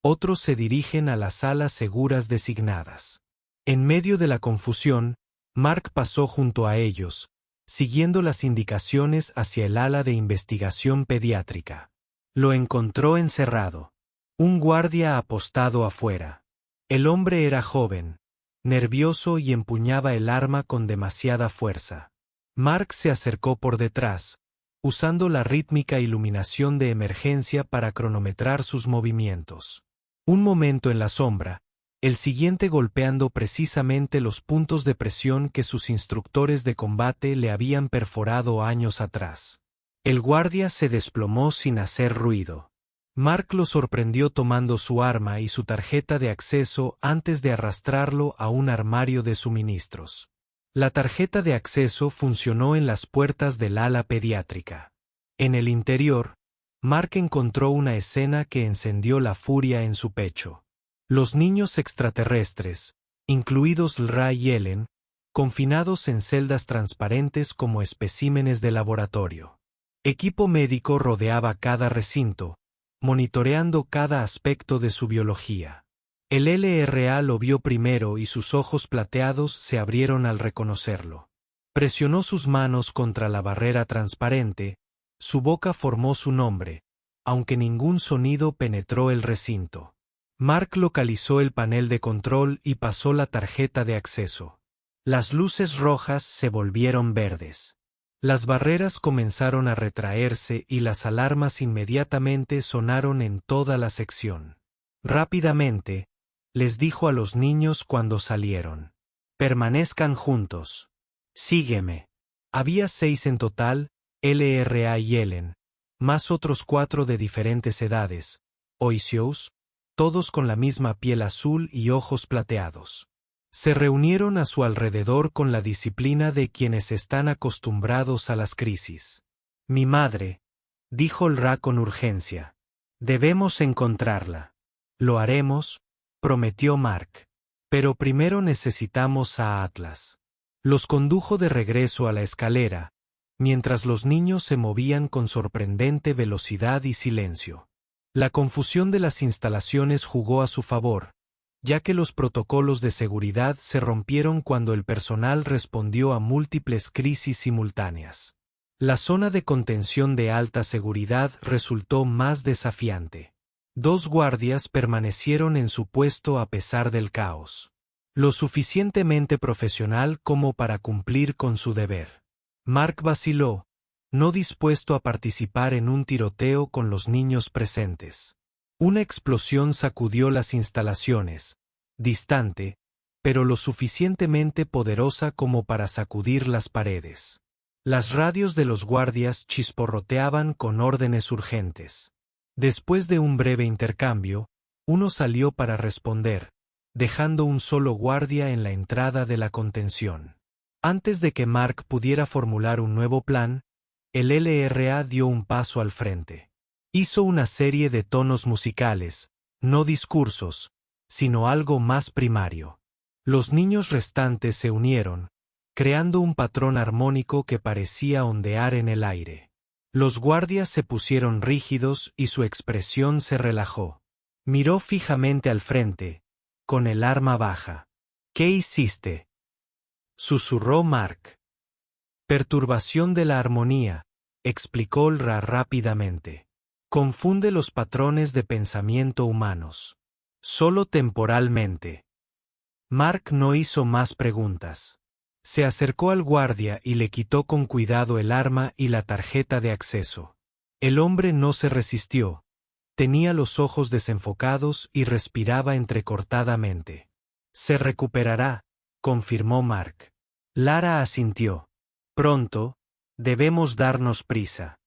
Otros se dirigen a las salas seguras designadas. En medio de la confusión, Mark pasó junto a ellos, siguiendo las indicaciones hacia el ala de investigación pediátrica. Lo encontró encerrado. Un guardia apostado afuera. El hombre era joven, nervioso y empuñaba el arma con demasiada fuerza. Mark se acercó por detrás, usando la rítmica iluminación de emergencia para cronometrar sus movimientos. Un momento en la sombra, el siguiente golpeando precisamente los puntos de presión que sus instructores de combate le habían perforado años atrás. El guardia se desplomó sin hacer ruido. Mark lo sorprendió tomando su arma y su tarjeta de acceso antes de arrastrarlo a un armario de suministros. La tarjeta de acceso funcionó en las puertas del ala pediátrica. En el interior, Mark encontró una escena que encendió la furia en su pecho. Los niños extraterrestres, incluidos Lra y Ellen, confinados en celdas transparentes como especímenes de laboratorio. Equipo médico rodeaba cada recinto, monitoreando cada aspecto de su biología. El LRA lo vio primero y sus ojos plateados se abrieron al reconocerlo. Presionó sus manos contra la barrera transparente, su boca formó su nombre, aunque ningún sonido penetró el recinto. Mark localizó el panel de control y pasó la tarjeta de acceso. Las luces rojas se volvieron verdes. Las barreras comenzaron a retraerse y las alarmas inmediatamente sonaron en toda la sección. Rápidamente, les dijo a los niños cuando salieron: permanezcan juntos. Sígueme. Había 6 en total, LRA y Ellen, más otros 4 de diferentes edades, Oisios, todos con la misma piel azul y ojos plateados. Se reunieron a su alrededor con la disciplina de quienes están acostumbrados a las crisis. Mi madre, dijo Lra con urgencia. Debemos encontrarla. Lo haremos, prometió Mark. Pero primero necesitamos a Atlas. Los condujo de regreso a la escalera, mientras los niños se movían con sorprendente velocidad y silencio. La confusión de las instalaciones jugó a su favor, ya que los protocolos de seguridad se rompieron cuando el personal respondió a múltiples crisis simultáneas. La zona de contención de alta seguridad resultó más desafiante. 2 guardias permanecieron en su puesto a pesar del caos. Lo suficientemente profesional como para cumplir con su deber. Mark vaciló, no dispuesto a participar en un tiroteo con los niños presentes. Una explosión sacudió las instalaciones, distante, pero lo suficientemente poderosa como para sacudir las paredes. Las radios de los guardias chisporroteaban con órdenes urgentes. Después de un breve intercambio, uno salió para responder, dejando un solo guardia en la entrada de la contención. Antes de que Mark pudiera formular un nuevo plan, el LRA dio un paso al frente. Hizo una serie de tonos musicales, no discursos, sino algo más primario. Los niños restantes se unieron, creando un patrón armónico que parecía ondear en el aire. Los guardias se pusieron rígidos y su expresión se relajó. Miró fijamente al frente, con el arma baja. ¿Qué hiciste?, susurró Mark. Perturbación de la armonía, explicó Lra rápidamente. Confunde los patrones de pensamiento humanos. Solo temporalmente. Mark no hizo más preguntas. Se acercó al guardia y le quitó con cuidado el arma y la tarjeta de acceso. El hombre no se resistió. Tenía los ojos desenfocados y respiraba entrecortadamente. Se recuperará, confirmó Mark. Lara asintió. Pronto, debemos darnos prisa.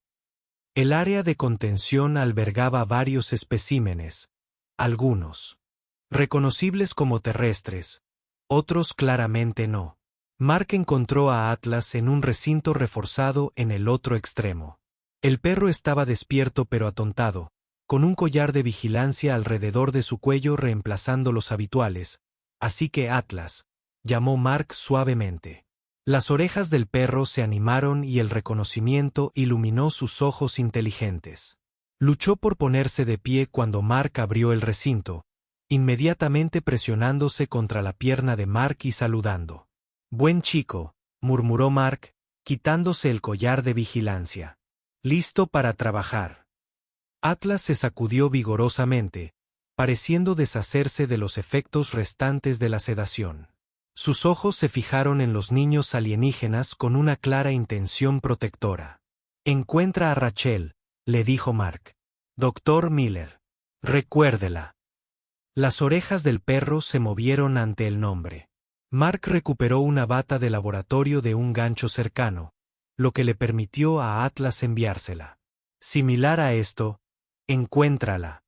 El área de contención albergaba varios especímenes, algunos reconocibles como terrestres, otros claramente no. Mark encontró a Atlas en un recinto reforzado en el otro extremo. El perro estaba despierto pero atontado, con un collar de vigilancia alrededor de su cuello reemplazando los habituales, así que Atlas, llamó Mark suavemente. Las orejas del perro se animaron y el reconocimiento iluminó sus ojos inteligentes. Luchó por ponerse de pie cuando Mark abrió el recinto, inmediatamente presionándose contra la pierna de Mark y saludando. «Buen chico», murmuró Mark, quitándose el collar de vigilancia. «Listo para trabajar». Atlas se sacudió vigorosamente, pareciendo deshacerse de los efectos restantes de la sedación. Sus ojos se fijaron en los niños alienígenas con una clara intención protectora. «Encuentra a Rachel», le dijo Mark. «Doctor Miller. Recuérdela». Las orejas del perro se movieron ante el nombre. Mark recuperó una bata de laboratorio de un gancho cercano, lo que le permitió a Atlas enviársela. Similar a esto, «encuéntrala».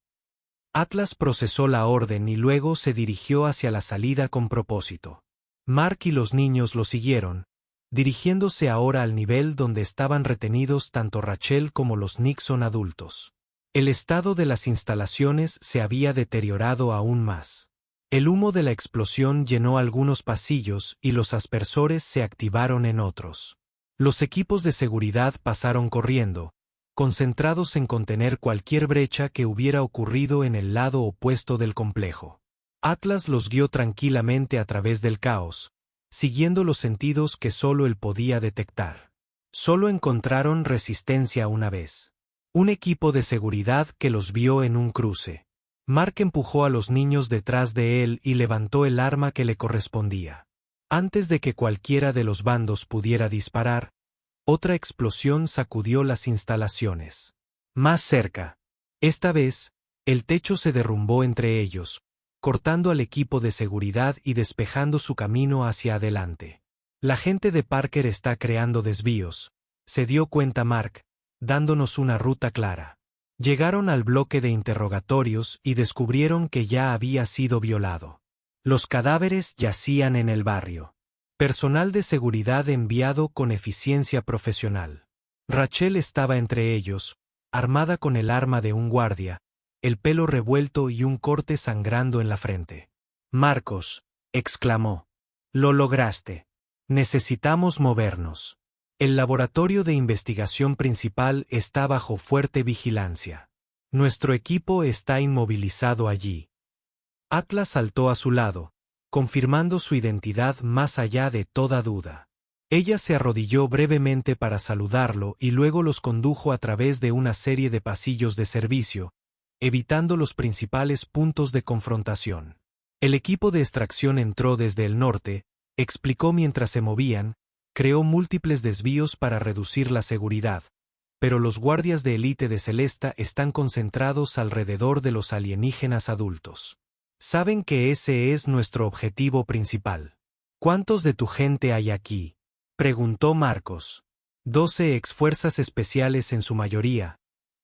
Atlas procesó la orden y luego se dirigió hacia la salida con propósito. Mark y los niños lo siguieron, dirigiéndose ahora al nivel donde estaban retenidos tanto Rachel como los Nixon adultos. El estado de las instalaciones se había deteriorado aún más. El humo de la explosión llenó algunos pasillos y los aspersores se activaron en otros. Los equipos de seguridad pasaron corriendo, concentrados en contener cualquier brecha que hubiera ocurrido en el lado opuesto del complejo. Atlas los guió tranquilamente a través del caos, siguiendo los sentidos que solo él podía detectar. Solo encontraron resistencia una vez. Un equipo de seguridad que los vio en un cruce. Mark empujó a los niños detrás de él y levantó el arma que le correspondía. Antes de que cualquiera de los bandos pudiera disparar, otra explosión sacudió las instalaciones. Más cerca. Esta vez, el techo se derrumbó entre ellos, cortando al equipo de seguridad y despejando su camino hacia adelante. La gente de Parker está creando desvíos, se dio cuenta Mark, dándonos una ruta clara. Llegaron al bloque de interrogatorios y descubrieron que ya había sido violado. Los cadáveres yacían en el barrio. Personal de seguridad enviado con eficiencia profesional. Rachel estaba entre ellos, armada con el arma de un guardia, el pelo revuelto y un corte sangrando en la frente. «Marcos», exclamó. «Lo lograste. Necesitamos movernos. El laboratorio de investigación principal está bajo fuerte vigilancia. Nuestro equipo está inmovilizado allí». Atlas saltó a su lado, confirmando su identidad más allá de toda duda. Ella se arrodilló brevemente para saludarlo y luego los condujo a través de una serie de pasillos de servicio, evitando los principales puntos de confrontación. El equipo de extracción entró desde el norte, explicó mientras se movían, creó múltiples desvíos para reducir la seguridad, pero los guardias de élite de Celesta están concentrados alrededor de los alienígenas adultos. Saben que ese es nuestro objetivo principal. ¿Cuántos de tu gente hay aquí?, preguntó Marcos. 12 exfuerzas especiales en su mayoría,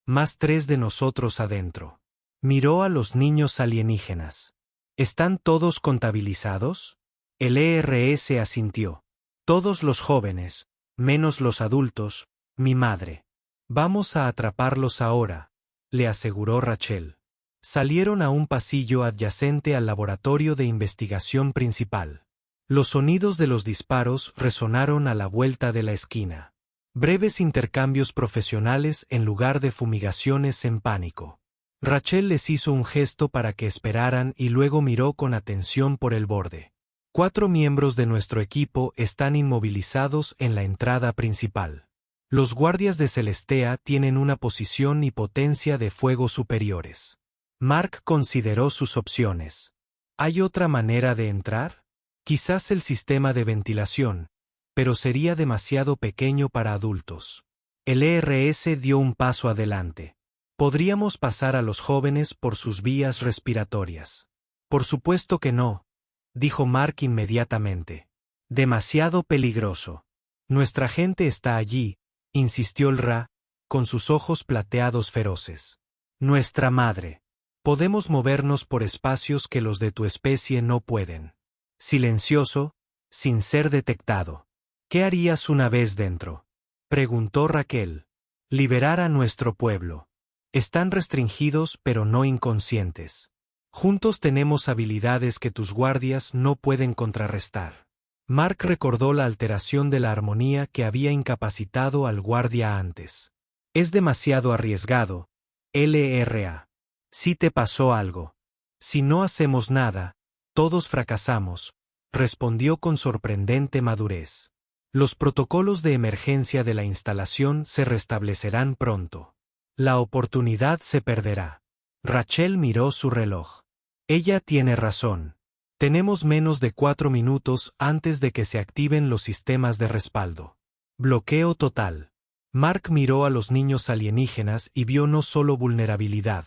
más 3 de nosotros adentro. Miró a los niños alienígenas. ¿Están todos contabilizados? El ERS asintió. Todos los jóvenes, menos los adultos, mi madre. Vamos a atraparlos ahora, le aseguró Rachel. Salieron a un pasillo adyacente al laboratorio de investigación principal. Los sonidos de los disparos resonaron a la vuelta de la esquina. Breves intercambios profesionales en lugar de fumigaciones en pánico. Rachel les hizo un gesto para que esperaran y luego miró con atención por el borde. 4 miembros de nuestro equipo están inmovilizados en la entrada principal. Los guardias de Celestea tienen una posición y potencia de fuego superiores. Mark consideró sus opciones. ¿Hay otra manera de entrar? Quizás el sistema de ventilación, pero sería demasiado pequeño para adultos. El ERS dio un paso adelante. Podríamos pasar a los jóvenes por sus vías respiratorias. Por supuesto que no, dijo Mark inmediatamente. Demasiado peligroso. Nuestra gente está allí, insistió el Ra, con sus ojos plateados feroces. Nuestra madre. Podemos movernos por espacios que los de tu especie no pueden. silencioso, sin ser detectado. ¿Qué harías una vez dentro?, preguntó Raquel. Liberar a nuestro pueblo. Están restringidos pero no inconscientes. Juntos tenemos habilidades que tus guardias no pueden contrarrestar. Mark recordó la alteración de la armonía que había incapacitado al guardia antes. Es demasiado arriesgado, LRA. Si te pasó algo. Si no hacemos nada, todos fracasamos, respondió con sorprendente madurez. Los protocolos de emergencia de la instalación se restablecerán pronto. La oportunidad se perderá. Rachel miró su reloj. Ella tiene razón. Tenemos menos de 4 minutos antes de que se activen los sistemas de respaldo. Bloqueo total. Mark miró a los niños alienígenas y vio no solo vulnerabilidad,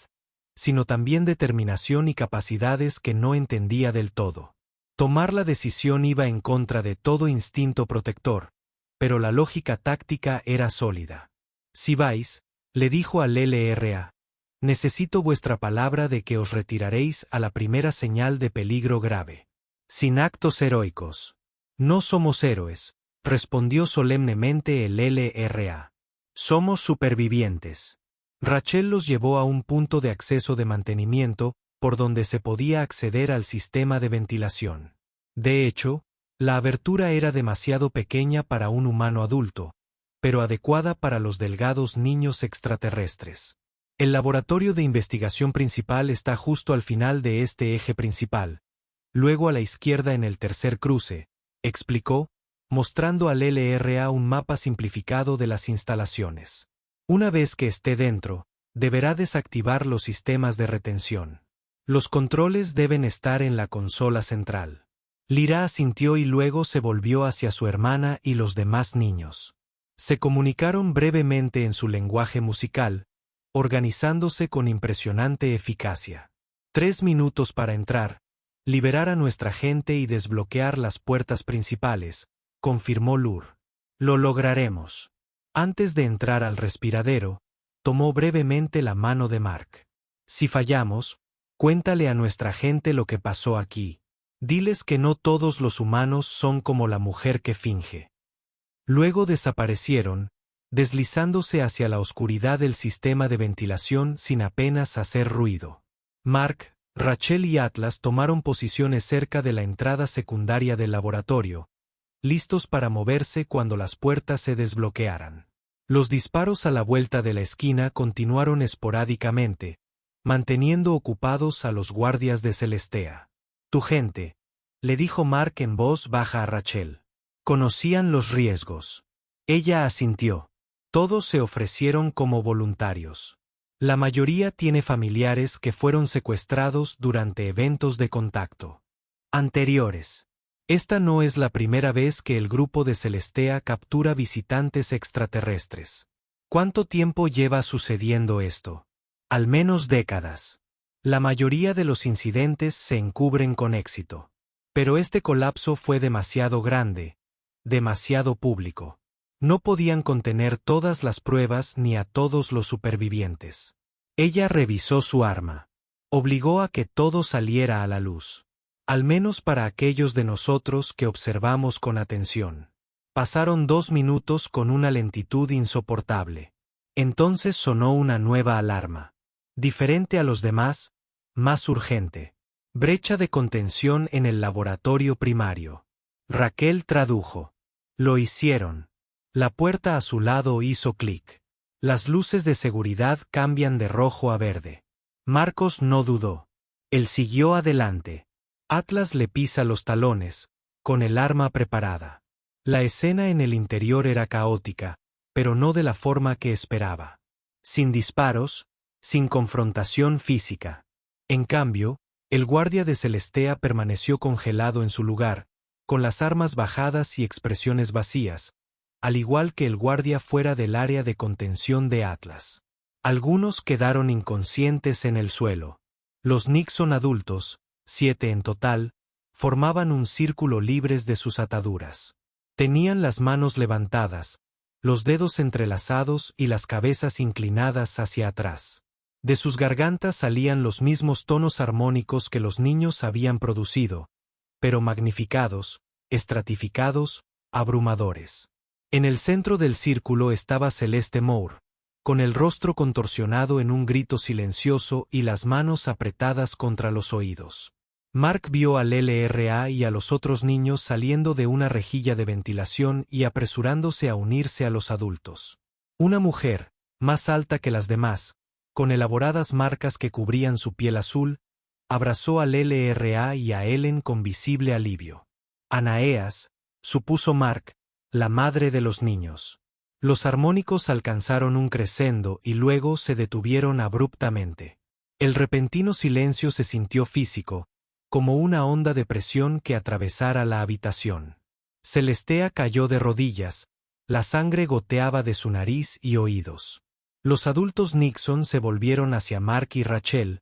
sino también determinación y capacidades que no entendía del todo. Tomar la decisión iba en contra de todo instinto protector, pero la lógica táctica era sólida. Si vais, le dijo al LRA, necesito vuestra palabra de que os retiraréis a la primera señal de peligro grave. Sin actos heroicos. No somos héroes, respondió solemnemente el LRA. Somos supervivientes. Rachel los llevó a un punto de acceso de mantenimiento, por donde se podía acceder al sistema de ventilación. De hecho, la abertura era demasiado pequeña para un humano adulto, pero adecuada para los delgados niños extraterrestres. El laboratorio de investigación principal está justo al final de este eje principal, luego a la izquierda en el tercer cruce, explicó, mostrando al LRA un mapa simplificado de las instalaciones. Una vez que esté dentro, deberá desactivar los sistemas de retención. Los controles deben estar en la consola central. Lyra asintió y luego se volvió hacia su hermana y los demás niños. Se comunicaron brevemente en su lenguaje musical, organizándose con impresionante eficacia. 3 minutos para entrar, liberar a nuestra gente y desbloquear las puertas principales, confirmó Lur. Lo lograremos. Antes de entrar al respiradero, tomó brevemente la mano de Mark. Si fallamos, cuéntale a nuestra gente lo que pasó aquí. Diles que no todos los humanos son como la mujer que finge. Luego desaparecieron, deslizándose hacia la oscuridad del sistema de ventilación sin apenas hacer ruido. Mark, Rachel y Atlas tomaron posiciones cerca de la entrada secundaria del laboratorio, listos para moverse cuando las puertas se desbloquearan. Los disparos a la vuelta de la esquina continuaron esporádicamente, manteniendo ocupados a los guardias de Celestea. Tu gente, le dijo Mark en voz baja a Rachel. Conocían los riesgos. Ella asintió. Todos se ofrecieron como voluntarios. La mayoría tiene familiares que fueron secuestrados durante eventos de contacto anteriores. Esta no es la primera vez que el grupo de Celestea captura visitantes extraterrestres. ¿Cuánto tiempo lleva sucediendo esto? Al menos décadas. La mayoría de los incidentes se encubren con éxito. Pero este colapso fue demasiado grande, demasiado público. No podían contener todas las pruebas ni a todos los supervivientes. Ella revisó su arma. Obligó a que todo saliera a la luz. Al menos para aquellos de nosotros que observamos con atención. Pasaron 2 minutos con una lentitud insoportable. Entonces sonó una nueva alarma. Diferente a los demás, más urgente. Brecha de contención en el laboratorio primario. Raquel tradujo. Lo hicieron. La puerta a su lado hizo clic. Las luces de seguridad cambian de rojo a verde. Marcos no dudó. Él siguió adelante. Atlas le pisa los talones, con el arma preparada. La escena en el interior era caótica, pero no de la forma que esperaba. Sin disparos, sin confrontación física. En cambio, el guardia de Celestea permaneció congelado en su lugar, con las armas bajadas y expresiones vacías, al igual que el guardia fuera del área de contención de Atlas. Algunos quedaron inconscientes en el suelo. Los Nixon adultos, 7 en total, formaban un círculo libres de sus ataduras. Tenían las manos levantadas, los dedos entrelazados y las cabezas inclinadas hacia atrás. De sus gargantas salían los mismos tonos armónicos que los niños habían producido, pero magnificados, estratificados, abrumadores. En el centro del círculo estaba Celeste Moore, con el rostro contorsionado en un grito silencioso y las manos apretadas contra los oídos. Mark vio al LRA y a los otros niños saliendo de una rejilla de ventilación y apresurándose a unirse a los adultos. Una mujer, más alta que las demás, con elaboradas marcas que cubrían su piel azul, abrazó al LRA y a Ellen con visible alivio. Anaeas, supuso Mark, la madre de los niños. Los armónicos alcanzaron un crescendo y luego se detuvieron abruptamente. El repentino silencio se sintió físico, como una onda de presión que atravesara la habitación. Celestea cayó de rodillas, la sangre goteaba de su nariz y oídos. Los adultos Nixon se volvieron hacia Mark y Rachel,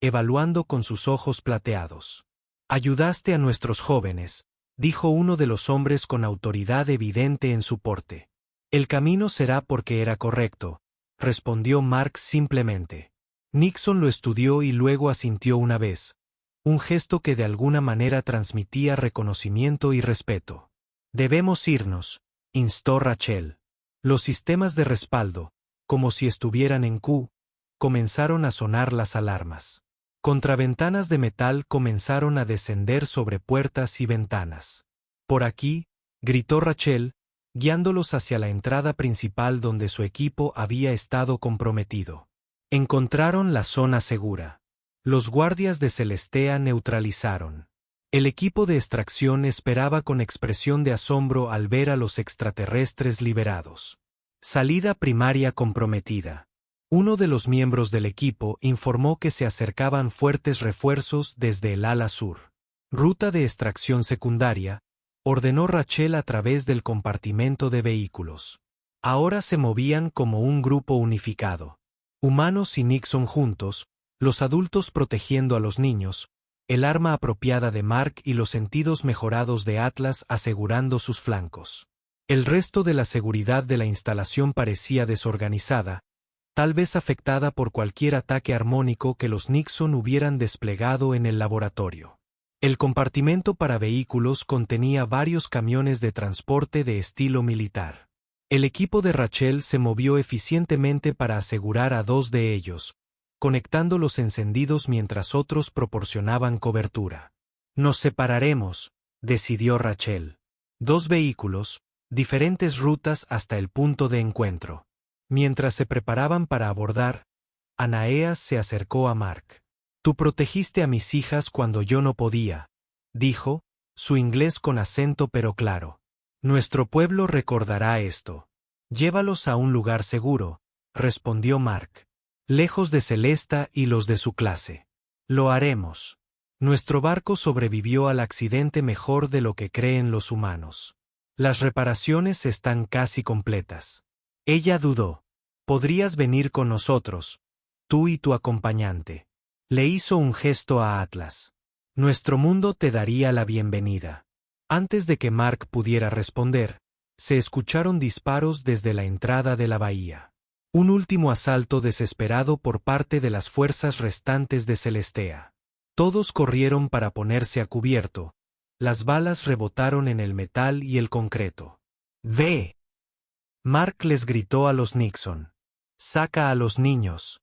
evaluando con sus ojos plateados. «Ayudaste a nuestros jóvenes», dijo uno de los hombres con autoridad evidente en su porte. «El camino será porque era correcto», respondió Mark simplemente. Nixon lo estudió y luego asintió una vez, un gesto que de alguna manera transmitía reconocimiento y respeto. «Debemos irnos», instó Rachel. Los sistemas de respaldo, como si estuvieran en Q, comenzaron a sonar las alarmas. Contraventanas de metal comenzaron a descender sobre puertas y ventanas. «Por aquí», gritó Rachel, guiándolos hacia la entrada principal donde su equipo había estado comprometido. Encontraron la zona segura. Los guardias de Celestea neutralizaron. El equipo de extracción esperaba con expresión de asombro al ver a los extraterrestres liberados. Salida primaria comprometida. Uno de los miembros del equipo informó que se acercaban fuertes refuerzos desde el ala sur. Ruta de extracción secundaria, ordenó Rachel a través del compartimento de vehículos. Ahora se movían como un grupo unificado. Humanos y Nixon juntos, los adultos protegiendo a los niños, el arma apropiada de Mark y los sentidos mejorados de Atlas asegurando sus flancos. El resto de la seguridad de la instalación parecía desorganizada, tal vez afectada por cualquier ataque armónico que los Nixon hubieran desplegado en el laboratorio. El compartimento para vehículos contenía varios camiones de transporte de estilo militar. El equipo de Rachel se movió eficientemente para asegurar a dos de ellos, conectando los encendidos mientras otros proporcionaban cobertura. «Nos separaremos», decidió Rachel. 2 vehículos, diferentes rutas hasta el punto de encuentro. Mientras se preparaban para abordar, Anaeas se acercó a Mark. «Tú protegiste a mis hijas cuando yo no podía», dijo, su inglés con acento pero claro. «Nuestro pueblo recordará esto». «Llévalos a un lugar seguro», respondió Mark. «Lejos de Celesta y los de su clase». «Lo haremos. Nuestro barco sobrevivió al accidente mejor de lo que creen los humanos. Las reparaciones están casi completas». Ella dudó. «Podrías venir con nosotros, tú y tu acompañante». Le hizo un gesto a Atlas. «Nuestro mundo te daría la bienvenida». Antes de que Mark pudiera responder, se escucharon disparos desde la entrada de la bahía. Un último asalto desesperado por parte de las fuerzas restantes de Celestea. Todos corrieron para ponerse a cubierto. Las balas rebotaron en el metal y el concreto. «¡Ve!», Mark les gritó a los Nixon. «Saca a los niños».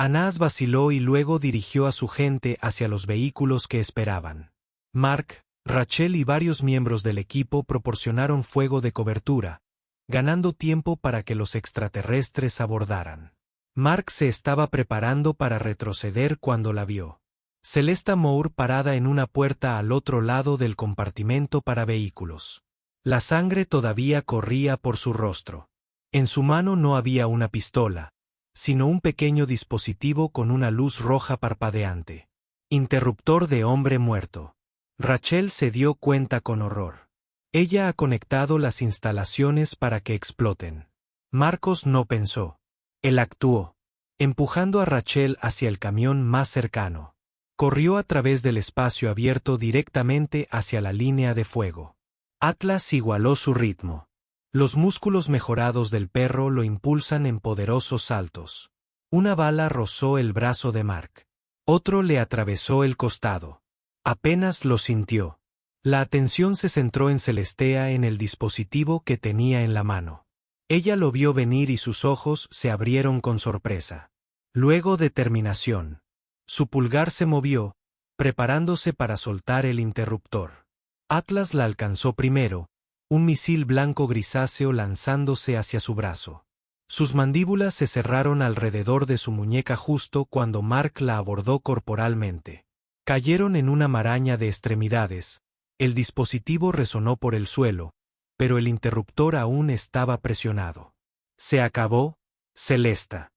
Anás vaciló y luego dirigió a su gente hacia los vehículos que esperaban. Mark, Rachel y varios miembros del equipo proporcionaron fuego de cobertura, ganando tiempo para que los extraterrestres abordaran. Mark se estaba preparando para retroceder cuando la vio. Celeste Moore parada en una puerta al otro lado del compartimento para vehículos. La sangre todavía corría por su rostro. En su mano no había una pistola, sino un pequeño dispositivo con una luz roja parpadeante. Interruptor de hombre muerto. Rachel se dio cuenta con horror. Ella ha conectado las instalaciones para que exploten. Marcos no pensó. Él actuó, empujando a Rachel hacia el camión más cercano. Corrió a través del espacio abierto directamente hacia la línea de fuego. Atlas igualó su ritmo. Los músculos mejorados del perro lo impulsan en poderosos saltos. Una bala rozó el brazo de Mark. Otro le atravesó el costado. Apenas lo sintió. La atención se centró en Celestea en el dispositivo que tenía en la mano. Ella lo vio venir y sus ojos se abrieron con sorpresa. Luego determinación. Su pulgar se movió, preparándose para soltar el interruptor. Atlas la alcanzó primero, un misil blanco grisáceo lanzándose hacia su brazo. Sus mandíbulas se cerraron alrededor de su muñeca justo cuando Mark la abordó corporalmente. Cayeron en una maraña de extremidades. El dispositivo resonó por el suelo, pero el interruptor aún estaba presionado. Se acabó, Celesta.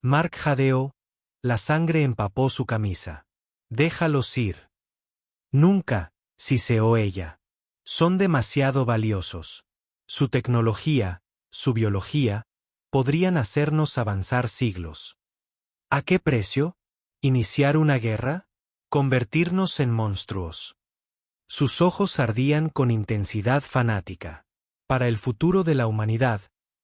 Mark jadeó, la sangre empapó su camisa. Déjalos ir. Nunca, siseó ella. Son demasiado valiosos. Su tecnología, su biología, podrían hacernos avanzar siglos. ¿A qué precio? ¿Iniciar una guerra? ¿Convertirnos en monstruos? Sus ojos ardían con intensidad fanática. Para el futuro de la humanidad,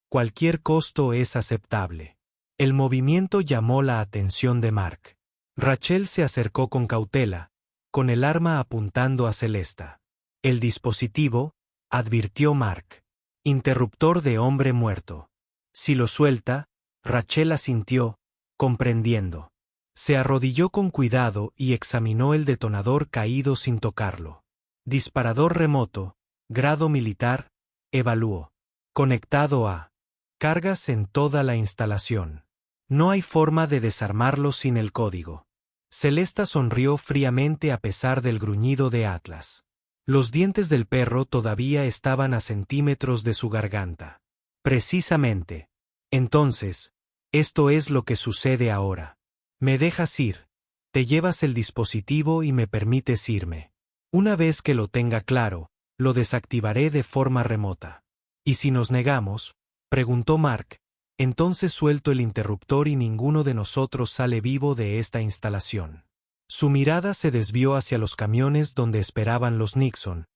cualquier costo es aceptable. El movimiento llamó la atención de Mark. Rachel se acercó con cautela, con el arma apuntando a Celesta. El dispositivo, advirtió Mark. Interruptor de hombre muerto. Si lo suelta, Rachel asintió, comprendiendo. Se arrodilló con cuidado y examinó el detonador caído sin tocarlo. Disparador remoto, grado militar, evaluó. Conectado a cargas en toda la instalación. No hay forma de desarmarlo sin el código. Celesta sonrió fríamente a pesar del gruñido de Atlas. Los dientes del perro todavía estaban a centímetros de su garganta. Precisamente. Entonces, esto es lo que sucede ahora. Me dejas ir, te llevas el dispositivo y me permites irme. Una vez que lo tenga claro, lo desactivaré de forma remota. ¿Y si nos negamos?, preguntó Mark, entonces suelto el interruptor y ninguno de nosotros sale vivo de esta instalación. Su mirada se desvió hacia los camiones donde esperaban los Nixon,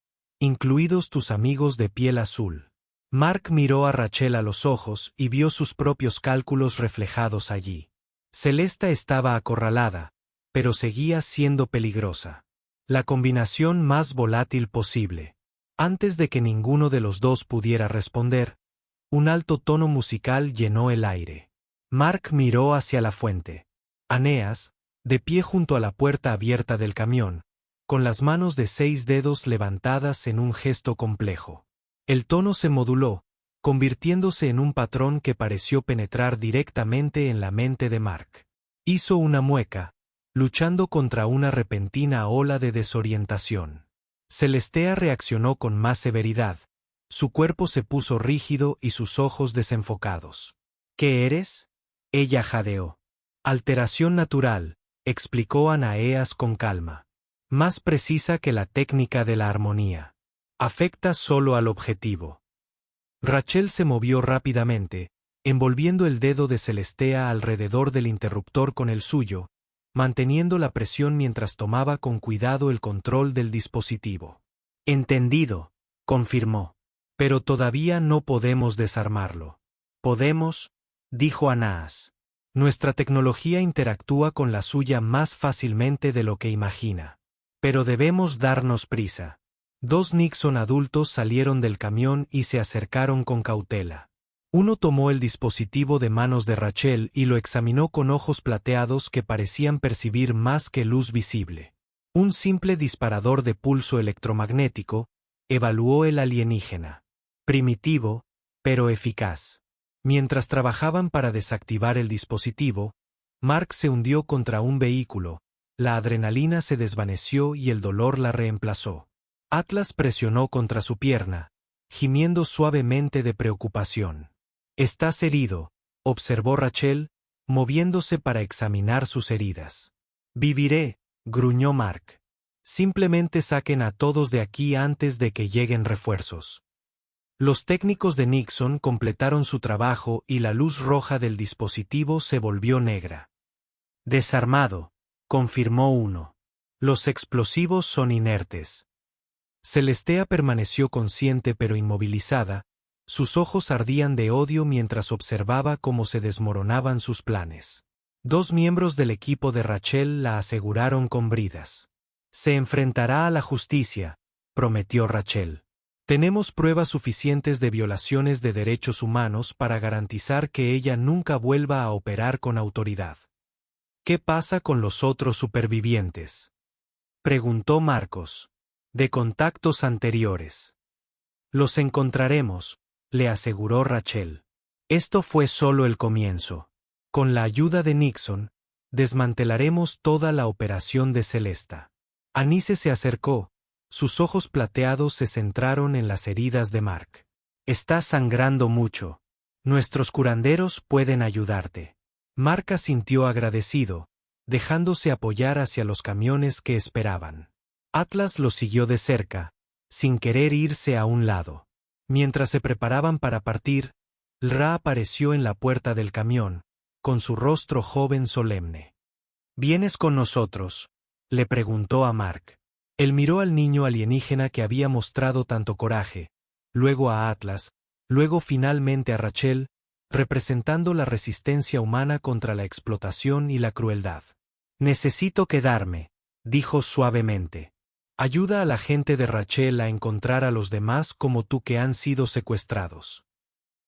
incluidos tus amigos de piel azul. Mark miró a Rachel a los ojos y vio sus propios cálculos reflejados allí. Celesta estaba acorralada, pero seguía siendo peligrosa. La combinación más volátil posible. Antes de que ninguno de los dos pudiera responder, un alto tono musical llenó el aire. Mark miró hacia la fuente. Aeneas, de pie junto a la puerta abierta del camión, con las manos de 6 dedos levantadas en un gesto complejo. El tono se moduló, convirtiéndose en un patrón que pareció penetrar directamente en la mente de Mark. Hizo una mueca, luchando contra una repentina ola de desorientación. Celestea reaccionó con más severidad. Su cuerpo se puso rígido y sus ojos desenfocados. ¿Qué eres? Ella jadeó. Alteración natural, explicó Anaeas con calma. Más precisa que la técnica de la armonía. Afecta solo al objetivo. Rachel se movió rápidamente, envolviendo el dedo de Celestea alrededor del interruptor con el suyo, manteniendo la presión mientras tomaba con cuidado el control del dispositivo. Entendido, confirmó. Pero todavía no podemos desarmarlo. Podemos, dijo Anaas. Nuestra tecnología interactúa con la suya más fácilmente de lo que imagina. Pero debemos darnos prisa. 2 Nixon adultos salieron del camión y se acercaron con cautela. Uno tomó el dispositivo de manos de Rachel y lo examinó con ojos plateados que parecían percibir más que luz visible. Un simple disparador de pulso electromagnético, evaluó el alienígena. Primitivo, pero eficaz. Mientras trabajaban para desactivar el dispositivo, Mark se hundió contra un vehículo, la adrenalina se desvaneció y el dolor la reemplazó. Atlas presionó contra su pierna, gimiendo suavemente de preocupación. «Estás herido», observó Rachel, moviéndose para examinar sus heridas. «Viviré», gruñó Mark. «Simplemente saquen a todos de aquí antes de que lleguen refuerzos». Los técnicos de Nixon completaron su trabajo y la luz roja del dispositivo se volvió negra. «Desarmado», confirmó uno. «Los explosivos son inertes». Celestea permaneció consciente pero inmovilizada, sus ojos ardían de odio mientras observaba cómo se desmoronaban sus planes. 2 miembros del equipo de Rachel la aseguraron con bridas. «Se enfrentará a la justicia», prometió Rachel. Tenemos pruebas suficientes de violaciones de derechos humanos para garantizar que ella nunca vuelva a operar con autoridad. ¿Qué pasa con los otros supervivientes?, preguntó Marcos. De contactos anteriores. Los encontraremos, le aseguró Rachel. Esto fue solo el comienzo. Con la ayuda de Nixon, desmantelaremos toda la operación de Celesta. Anice se acercó, sus ojos plateados se centraron en las heridas de Mark. Está sangrando mucho. Nuestros curanderos pueden ayudarte. Mark asintió agradecido, dejándose apoyar hacia los camiones que esperaban. Atlas lo siguió de cerca, sin querer irse a un lado. Mientras se preparaban para partir, Ra apareció en la puerta del camión, con su rostro joven solemne. ¿Vienes con nosotros?, le preguntó a Mark. Él miró al niño alienígena que había mostrado tanto coraje, luego a Atlas, luego finalmente a Rachel, representando la resistencia humana contra la explotación y la crueldad. Necesito quedarme, dijo suavemente. Ayuda a la gente de Rachel a encontrar a los demás como tú que han sido secuestrados.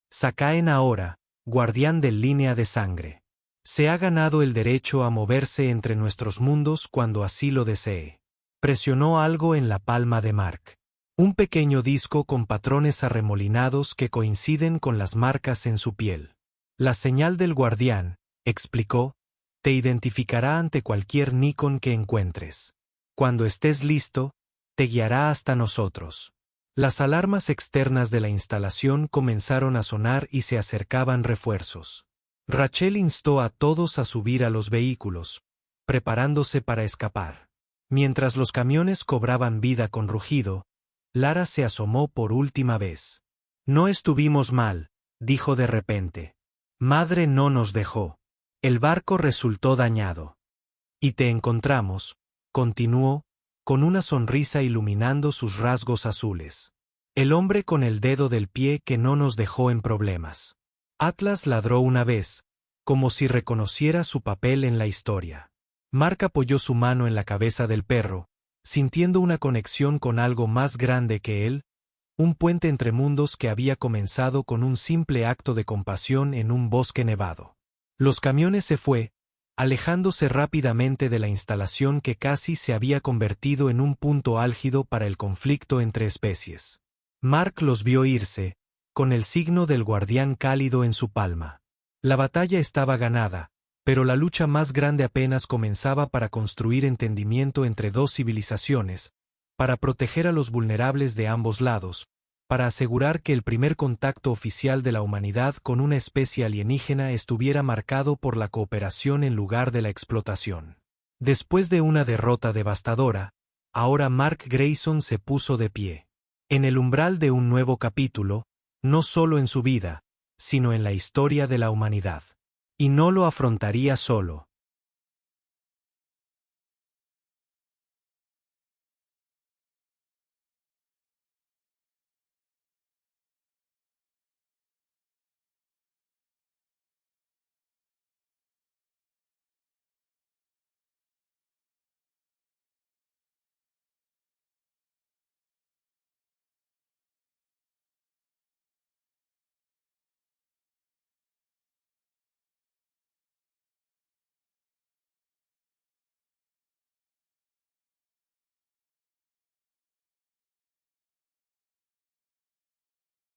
Sakaen ahora, guardián de línea de sangre. Se ha ganado el derecho a moverse entre nuestros mundos cuando así lo desee. Presionó algo en la palma de Mark. Un pequeño disco con patrones arremolinados que coinciden con las marcas en su piel. La señal del guardián, explicó, te identificará ante cualquier Nikon que encuentres. Cuando estés listo, te guiará hasta nosotros. Las alarmas externas de la instalación comenzaron a sonar y se acercaban refuerzos. Rachel instó a todos a subir a los vehículos, preparándose para escapar. Mientras los camiones cobraban vida con rugido, Lara se asomó por última vez. No estuvimos mal, dijo de repente. Madre no nos dejó. El barco resultó dañado. Y te encontramos, continuó, con una sonrisa iluminando sus rasgos azules. El hombre con el dedo del pie que no nos dejó en problemas. Atlas ladró una vez, como si reconociera su papel en la historia. Mark apoyó su mano en la cabeza del perro, sintiendo una conexión con algo más grande que él, un puente entre mundos que había comenzado con un simple acto de compasión en un bosque nevado. Los camiones se fue, alejándose rápidamente de la instalación que casi se había convertido en un punto álgido para el conflicto entre especies. Mark los vio irse, con el signo del guardián cálido en su palma. La batalla estaba ganada, pero la lucha más grande apenas comenzaba para construir entendimiento entre dos civilizaciones, para proteger a los vulnerables de ambos lados, para asegurar que el primer contacto oficial de la humanidad con una especie alienígena estuviera marcado por la cooperación en lugar de la explotación. Después de una derrota devastadora, ahora Mark Grayson se puso de pie. En el umbral de un nuevo capítulo, no solo en su vida, sino en la historia de la humanidad. Y no lo afrontaría solo.